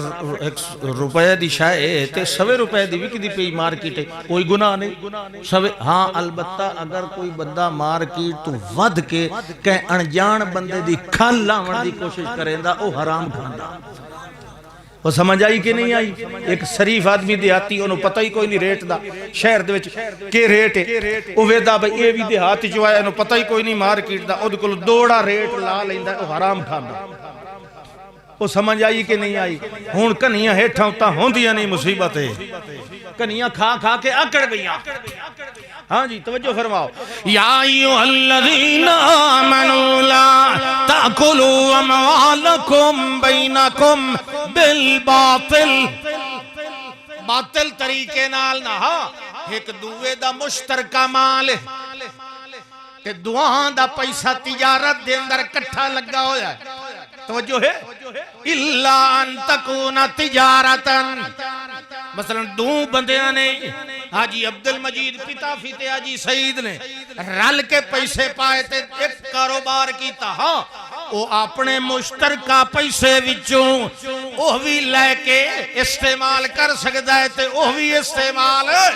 Speaker 2: روپے دی شاید تے 100 روپے دی وکی دی پئی مارکیٹ ہے، کوئی گناہ نہیں. ہاں البتہ اگر کوئی بندہ مارکیٹ تو ود کے کہ انجان بندے دی کھل لاون دی کوشش کرے دا او حرام کھاندا. وہ سمجھ آئی کہ نہیں آئی؟ ایک شریف آدمی دیہاتی انہوں پتہ ہی کوئی نہیں ریٹ دا، شہر دے وچ کہ ریٹ ہے، او ویدا بھئی اے بھی دیہاتی جو آیا انہوں پتہ ہی کوئی نہیں مارکیٹ دا، او دے کول دوڑا ریٹ لا لیندا ہے، او حرام کھاندا. وہ سمجھ آئی کہ نہیں آئی؟ ہن کنیاں ہیٹھاں اُتاں ہوندیاں نہیں مصیبت ہے، کنیاں کھا کھا کے اکڑ گئیاں. ہاں جی توجہ فرماؤ. یا ایھا الذین آمنوا لا تاکلوا اموالکم بینکم بالباطل. باطل طریقے نال نہ، ایک دوے دا مشترکہ مال تے دعاں دا پیسہ تجارت دے اندر کٹھا لگا ہویا ہے. توجہ ہے، الا ان تکون تجارتن. مثلا دو بندیاں نے حاجی عبد المجید پتا فیتے حاجی سعید نے رل کے پیسے پائے تے ایک کاروبار کیتا. ہاں او اپنے مشترکہ پیسے وچوں او بھی لے کے استعمال کر سکدا ہے تے او بھی استعمال ہے،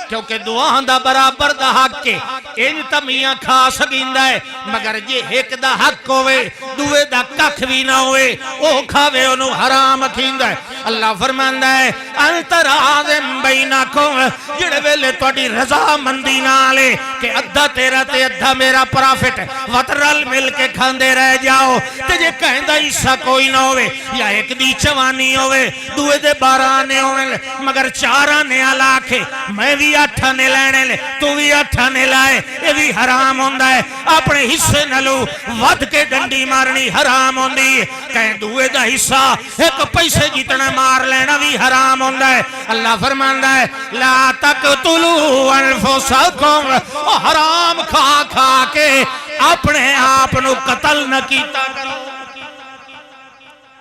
Speaker 2: کیونکہ دعاں دا برابر دا حق ہے. ان تمیاں کھا سکیندا ہے، مگر جے ایک دا حق ہوئے دوے دا ککھ بھی نہ ہوئے او کھاوے انہوں حرام کھیندا ہے. اللہ فرماندا ہے انترازم بینکم، جڑے ویلے تواڈی رضا مندی نالے کہ ادھا تیرا تے ادھا میرا پرافٹ وطرل مل کے کھاندے رہ جاؤ. تے جے کہندا حصہ کوئی نہ ہوئے، یا ایک دی چوانی ہوئے دوے دے 12 آنے ہوئے مگر 4 آنے آلاکھے میں بھی 8 آنے لینے لے تو بھی 8 آنے لائے، یہ بھی حرام ہوندہ ہے. اپنے حصے نلو ود کے ڈنڈی مارنی حرام ہوندی ہے، کہیں دوے دا حصہ ایک پیسے جتنا مار لینا بھی حرام ہوندہ ہے. اللہ فرماندہ ہے لا تقتلوا انفسکم، حرام کھا کھا کے اپنے آپ نو قتل نہ کیتا کرو،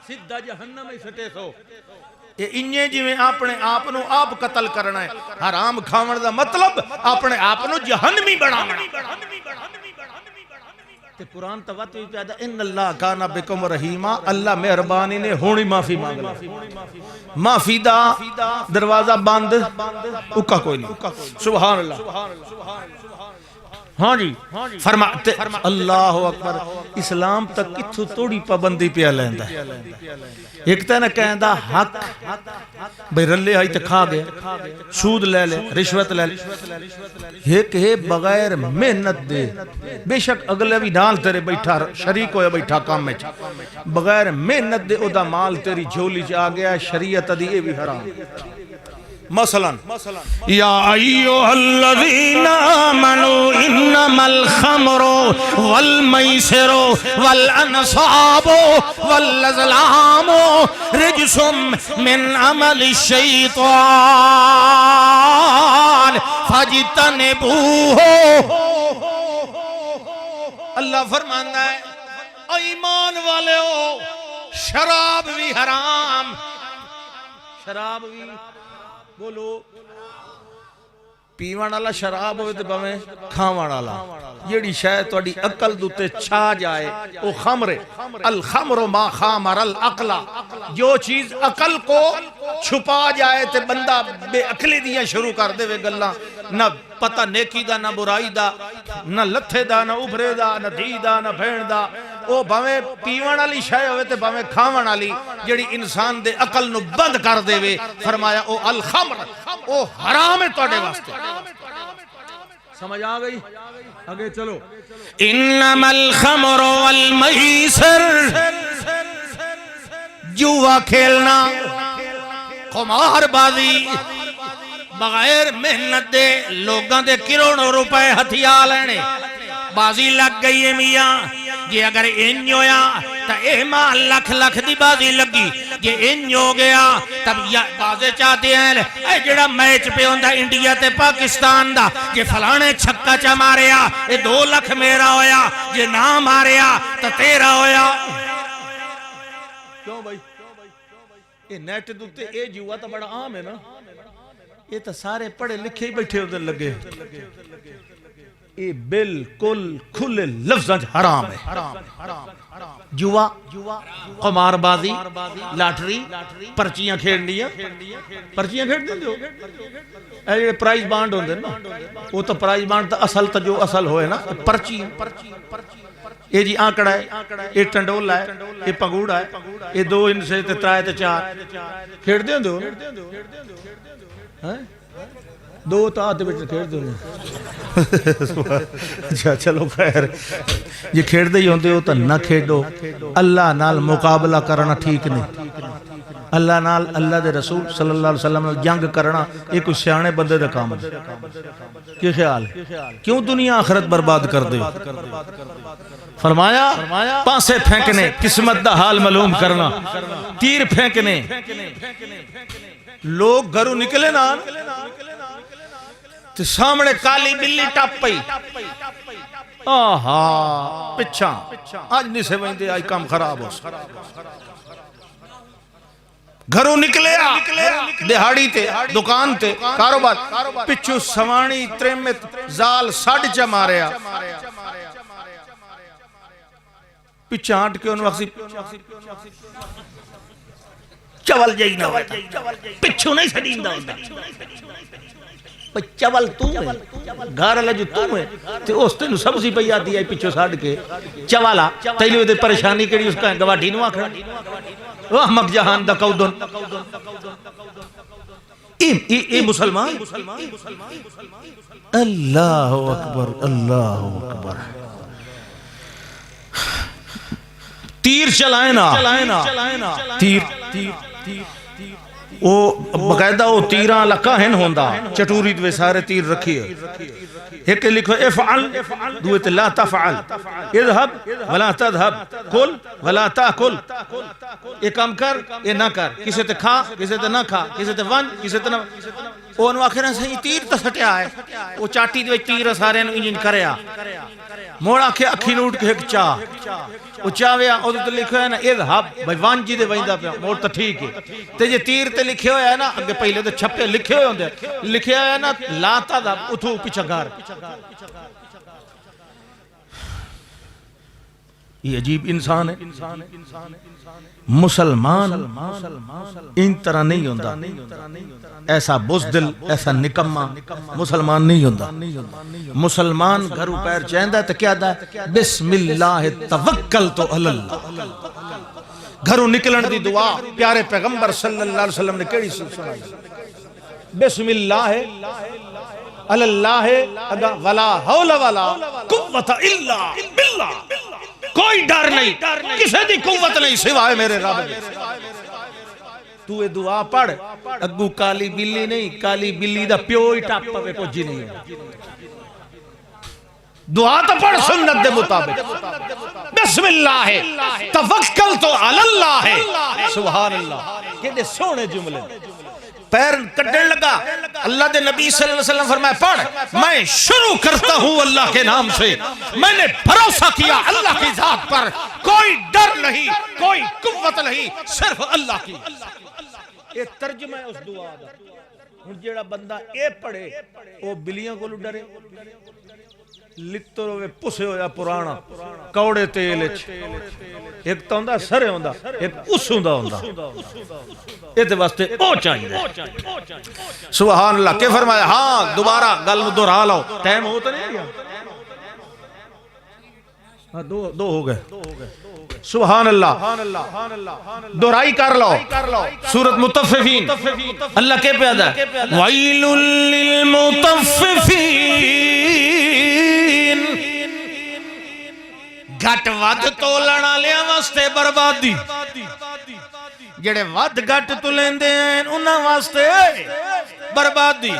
Speaker 2: سدھا جہنم ہی سٹے سو. انجے جی میں اپنے آپ نو آپ قتل کرنا ہے. حرام کھاون دا مطلب اپنے آپ نو جہنمی بڑھانا. تے قرآن توات بھی پیدا ان اللہ کانا بکم رحیمہ، اللہ مہربانی نے ہونی معافی مانگ لیا. معافی دا دروازہ بند اکا کوئی نہیں. سبحان اللہ. ہاں جی فرماتے اللہ اکبر. اسلام تک کتھو توڑی پابندی پیا لیندا ہے. ایک تے نہ کہندا حق بھئی رلے آئی تے کھا گئے، سود لے لے، رشوت لے لے. ایک ہے بغیر محنت دے، بے شک اگلے بھی نال تیرے بیٹھا شریک ہویا بیٹھا کام میں چھا، بغیر محنت دے او دا مال تیری جھولی چ آ گیا، شریعت دی اے بھی حرام. مثلا یا ایھا الذین آمنوا انما الخمر والمیسر والانصاب والازلام رجس من عمل الشیطان فاجتنبوہ. اللہ فرماتا ہے ایمان والے ہو، شراب بھی حرام، شراب بھی بولو پیوان والا شراب ہوئے تے بھویں کھاوان والا، جیڑی شاید تواڈی عقل دوتے چھا جائے او خمر. الخمر ما خامر العقل، جو چیز عقل کو چھپا جائے تے بندہ بے عقلی دیاں شروع کر دے وے گلاں نہ پتہ نیکی دا نہ برائی دا نہ لتھے دا نہ ابھرے دا نہ دھی دا نہ بھین دا او بھاویں پیون والی شے ہوئے تے بھاویں کھاون والی جڑی انسان دے عقل نو بند کر دے وے فرمایا او الخمر او حرام ہے تواڈے واسطے سمجھ آ گئی آگے چلو انما الخمر والمیسر جوا کھیلنا قمار بازی بغیر محنت دے لوگاں دے کروڑوں روپے ہتھیا لینے بازی لگ گئی ہے میاں یہ اگر انج ہویا تا اے ماں لکھ لکھ دی بازی لگی یہ انج ہو گیا تب بازے چاہتے ہیں اے جڑا میچ پہ ہوندہ انڈیا تے پاکستان دا یہ فلانے چھکا چا ماریا اے 2 لکھ میرا ہویا یہ نہ ماریا تا تیرا ہویا کیوں بھائی یہ نیٹ دوتے اے جوا تا بڑا عام ہے نا یہ تا سارے پڑھے لکھے ہی بیٹھے ادھر لگے یہ بالکل کھلے لفظاں حرام ہے جوا قمار بازی لاٹری پرچیاں کھیڑنیاں پرچیاں کھیڑ دیں جو اے جڑے پرائز بانڈ ہوندے نا وہ تو پرائز بانڈ تا اصل تا جو اصل ہوئے نا پرچی یہ جی آنکڑا ہے یہ ٹنڈولا ہے یہ پنگوڑا ہے یہ 2 ان سے 3 تے 4 کھیڑ دیں دو 2 تا آدھے بیٹھے کھیڑ دو اچھا چلو خیر یہ کھیڑ دے ہی ہوندے ہو تا نہ کھیڑو اللہ نال مقابلہ کرنا ٹھیک نہیں اللہ نال اللہ دے رسول صلی اللہ علیہ وسلم جنگ کرنا یہ کچھ سیانے بندے دے کام ہے کیا خیال ہے کیوں دنیا آخرت برباد کر دے فرمایا پانسے پھینکنے قسمت دا حال معلوم کرنا تیر پھینکنے لوگ گھروں نکلے نا تو سامنے کالی بلی ٹپ پئی آہا پچھا آج نہیں سے ویندے آئی کام خراب ہو گھروں نکلے دہاڑی تے دکان تے کاروبار پچھو سوانی تریمت زال ساڑھ چا ماریا پچھا ہٹ کے ان وقت چول جائی نہ ہوتا پچھو نہیں سڑیندہ ہوتا چول تو ہے گھر اللہ جو تو ہے تو اس تے نو سبزی پہ آتی ہے پچھو ساڑھ کے چوالا تیلیو دے پریشانی کری اس کا گواٹھی نو آکھا وہ احمق جہان دا کودن اے مسلمان اللہ اکبر اللہ اکبر تیر چلائیں نا تیر وہ بقیدہ وہ تیران لکا ہن ہوندہ چٹوری دوے سارے تیر رکھی ہے ایک لکھو افعل دویت لا تفعل اذهب ولا تذهب کل ولا تاکل یہ کام کر یہ نہ کر کسی تے کھا کسی تے نہ کھا کسی تے ون کسی تے نہ وہ انو آخرہ سے تیر تا سٹیا ہے وہ چاٹی دوے تیر سارے انو انجن کریا موڑا کے اکھی نوٹ کے ایک چاہ وہ چاہویا او تو لکھو ہے نا اذهب بھائی وان جی دے ویندہ پہ موڑ تا ٹھیک ہے تے یہ تیر تے لکھے ہویا ہے نا اگے پہلے تو چھپے لکھے ہوئے ہوندے لکھے ہویا ہے نا لا تذهب اتھو پیچھا گھر یہ عجیب انسان ہے مسلمان ان طرح نہیں ہوندہ ایسا بزدل ایسا نکمہ مسلمان نہیں ہوندہ مسلمان گھرو پیر چاہندہ ہے تو کیا دا ہے بسم اللہ توکلت علی اللہ گھرو نکلن دی دعا پیارے پیغمبر صلی اللہ علیہ وسلم نے کیڑی سنائی بسم اللہ علی اللہ ولا حول ولا قوت الا باللہ کوئی ڈر نہیں کسی دی قوت نہیں سوائے میرے رب تو یہ دعا پڑھ اگو کالی بلی نہیں کالی بلی دا پیو ہی ٹاپ پہ کو جی نہیں دعا تو پڑھ سنت دے مطابق بسم اللہ توکلت علی اللہ سبحان اللہ کہ سونے جملے پیر کٹنے لگا اللہ دے نبی صلی اللہ علیہ وسلم فرمائے پڑھ میں شروع کرتا ہوں اللہ کے نام سے میں نے بھروسہ کیا اللہ کی ذات پر کوئی ڈر نہیں کوئی قوت نہیں صرف اللہ کی یہ ترجمہ ہے اس دعا دا جیڑا بندہ اے پڑھے وہ بلیاں کو ڈرے لتر ہوئے پسے ہویا پرانا کوڑے تیل ایک تو ہوندا سرے ہوندا ایک اس ہوندا ایتے واسطے او چاہیے سبحان اللہ کہ فرمایا ہاں دوبارہ گل دہرا لو ٹائم ہو تو نہیں گیا دو ہو گئے سبحان اللہ دہرائی کر لو سورۃ مطففین اللہ کے پیدا وَيْلٌ لِّلْمُطَفِّفِينَ گھٹ ود تولن والےاں واسطے بربادی جڑے ود گھٹ تولیندے ہیں انہاں واسطے بربادی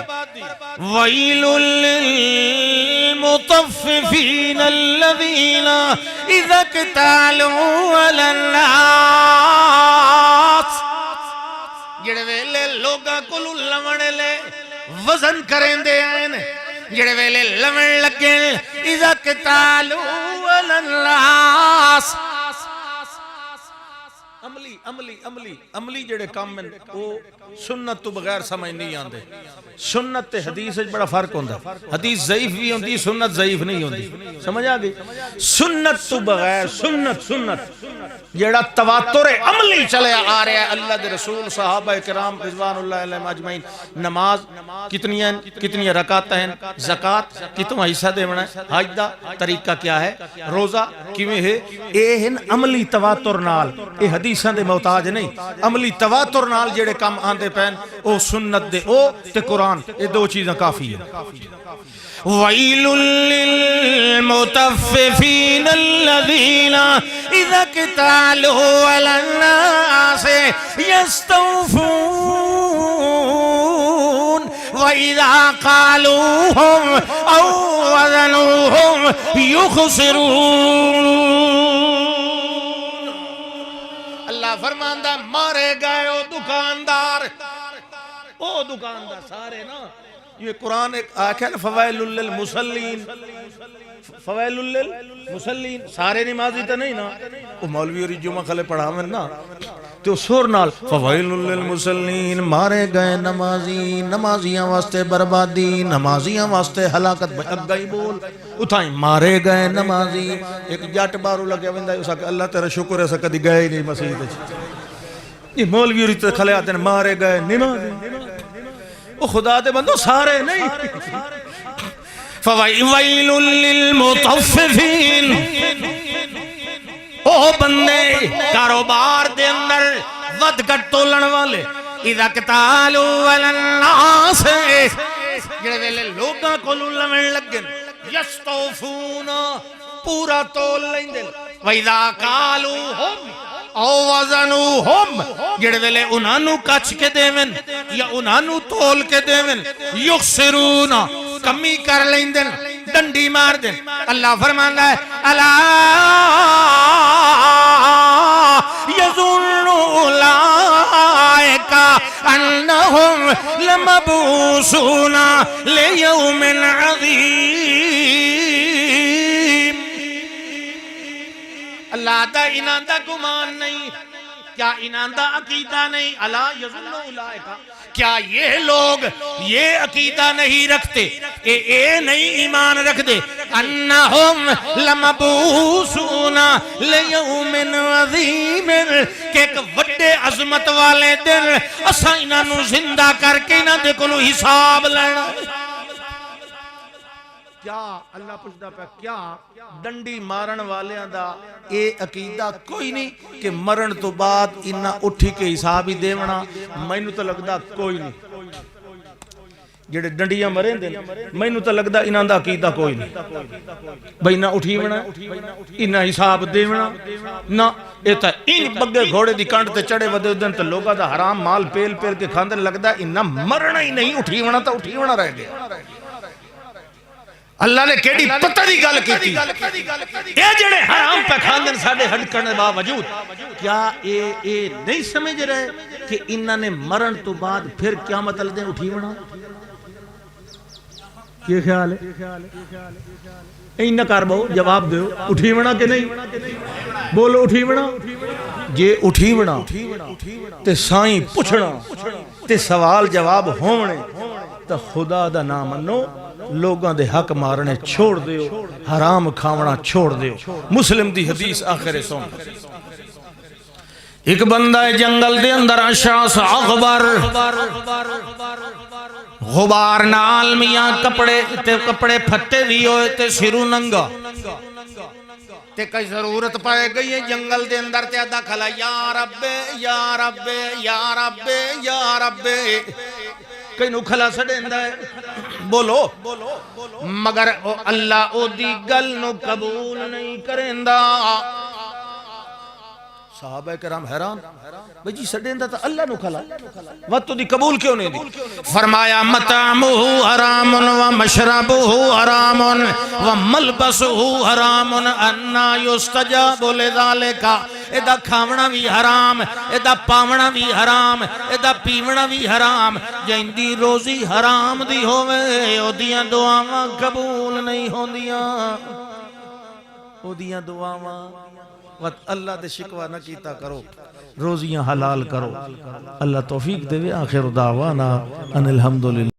Speaker 2: وَيْلٌ لِّلْمُطَفِّفِينَ الَّذِينَ إِذَا اكْتَالُوا عَلَى النَّاسِ جڑے ویلے لوگاں کولوں لوݨ لے وزن کریندے ہیں جڑے ویلے لوݨ لگے اذا اكتالوا علی الناس عملی جڑے کام ہیں وہ سنت تو بغیر سمجھ نہیں آندے سنت تے حدیث بڑا فرق ہوندا حدیث ضعیف بھی ہوندی سنت ضعیف نہیں ہوندی سمجھ آ گئی سنت تو بغیر سنت جڑا تواتر عملی چلے آ رہا ہے اللہ دے رسول صحابہ کرام رضوان اللہ علیہم اجمعین نماز کتنی رکعت ہیں زکات کتنا حصہ دینا ہے حج دا طریقہ کیا ہے روزہ کیویں ہے اے ہن عملی تواتر نال اے حدیثاں دے محتاج نہیں عملی تواتر نال جڑے کام آندے پین او سنت دے او تے قرآن اے دو چیزاں کافی ہیں وَيْلٌ لِّلْمُطَفِّفِينَ الَّذِينَ إِذَا اكْتَالُوا عَلَى النَّاسِ يَسْتَوْفُونَ وَإِذَا قَالُوهُمْ أَوْ وَزَنُوهُمْ يُخْسِرُونَ اللہ فرماندہ مارے گئے او دکاندار سارے نا یہ قرآن ایک آیت ہے فوائل للمصلین فوائل للمصلین سارے نمازی تو نہیں نا وہ مولوی اور جمعہ خلے پڑھا میں نا تو سور نال فوائل للمصلین مارے گئے نمازیاں واسطے بربادی نمازیاں واسطے ہلاکت اگائی بول اتھائیں مارے گئے نمازی ایک جٹ بارو لگے وندہ ہے اللہ تیرا شکر ہے سا کدی گئے نہیں مسیح یہ مولوی اور خلے آتے ہیں مارے گئے نمازی وہ خدا دے بندو سارے نہیں فَوَيْلٌ لِّلْمُطَفِّفِينَ او بندے کاروبار دے اندر ود گھٹ تولن والے اِذَا اكْتَالُوا عَلَى النَّاسِ جڑے ویلے لوگاں کو لوّن لگن یستوفون پورا تول لیندے وَإِذَا قَالُوهُمْ او وزنوہم جڑے ویلے انہانو کچھ کے دیون یا انہانو تول کے دیون یخسرون کمی کر لیندن ڈنڈی مار دیں اللہ فرمانا ہے الا یظن اولئک انہم لمبعوثون لیوم عظیم اللہ دا انہاں دا گمان نہیں کیا انہاں دا عقیدہ نہیں الا یظن اولئک کیا یہ لوگ یہ عقیدہ نہیں رکھتے اے نہیں ایمان رکھ دے انہم لمبعوثون لیوم عظیم کہ ایک وڈے عظمت والے دن اساں انہاں نو زندہ کر کے انہاں دے کولوں حساب لینا کیا اللہ پوچھدا پیا کیا ڈنڈی مارن والیاں دا اے عقیدہ کوئی نہیں کہ مرن تو بعد انہاں اٹھی کے حساب ہی دیونا مینوں تو لگدا کوئی نہیں جڑے ڈنڈیاں مریں دے مینوں تو لگدا انہاں دا عقیدہ کوئی نہیں بھئی نہ اٹھیونا انہاں حساب دیونا نہ اے تا ان بگے گھوڑے دی کانٹ تے چڑے ودے دن تے لوگاں دا حرام مال پیل پیل کے کھاندن لگدا انہاں مرنا ہی نہیں اٹھیونا تا اٹھیونا رہ گیا اللہ نے کیڑی پتہ دی گل کیتی اے جڑے حرام پہ کھاندن ساڑے ہڈ کرنے باوجود کیا اے نہیں سمجھ رہے کہ انہاں نے مرن تو بعد پھر قیامت الدین اٹھیونا یہ خیال ہے اینہ کار بہو جواب دیو اٹھیونا کہ نہیں بولو اٹھیونا جے اٹھیونا تے سائیں پوچھنا تے سوال جواب ہونے تو خدا دا نام منو لوگاں دے حق مارنے چھوڑ دیو حرام کھاونا چھوڑ دیو مسلم دی حدیث آخر سن ایک بندہ جنگل دے اندر اشعث اغبر غبار نال میاں کپڑے پھٹے بھی ہوئے تے سرو ننگا تے کئی ضرورت پائے گئی ہے جنگل دے اندر تے ادا کھلا یا رب یا رب یا رب یا رب کئی نو کھلا سڑیندا ہے بولو مگر اللہ او دی گل نو قبول نہیں کریندا صحابہ کرام حیران بھئی جی سڑیندا تا اللہ نو کھلا وقت دی قبول کیوں نہیں دی فرمایا مطعمہ حرام و مشربہ حرام و ملبسہ حرام انا یستجاب لذالک ایدہ کھاونا بھی حرام ایدہ پاونا بھی حرام ایدہ پیونا بھی حرام جن دی روزی حرام دی ہوئے او دیاں دعاواں قبول نہیں ہوں دیاں او دیاں دعاواں اللہ دے شکوہ نہ کیتا کرو روزیاں حلال کرو اللہ توفیق دے آخر دعوانا ان الحمدللہ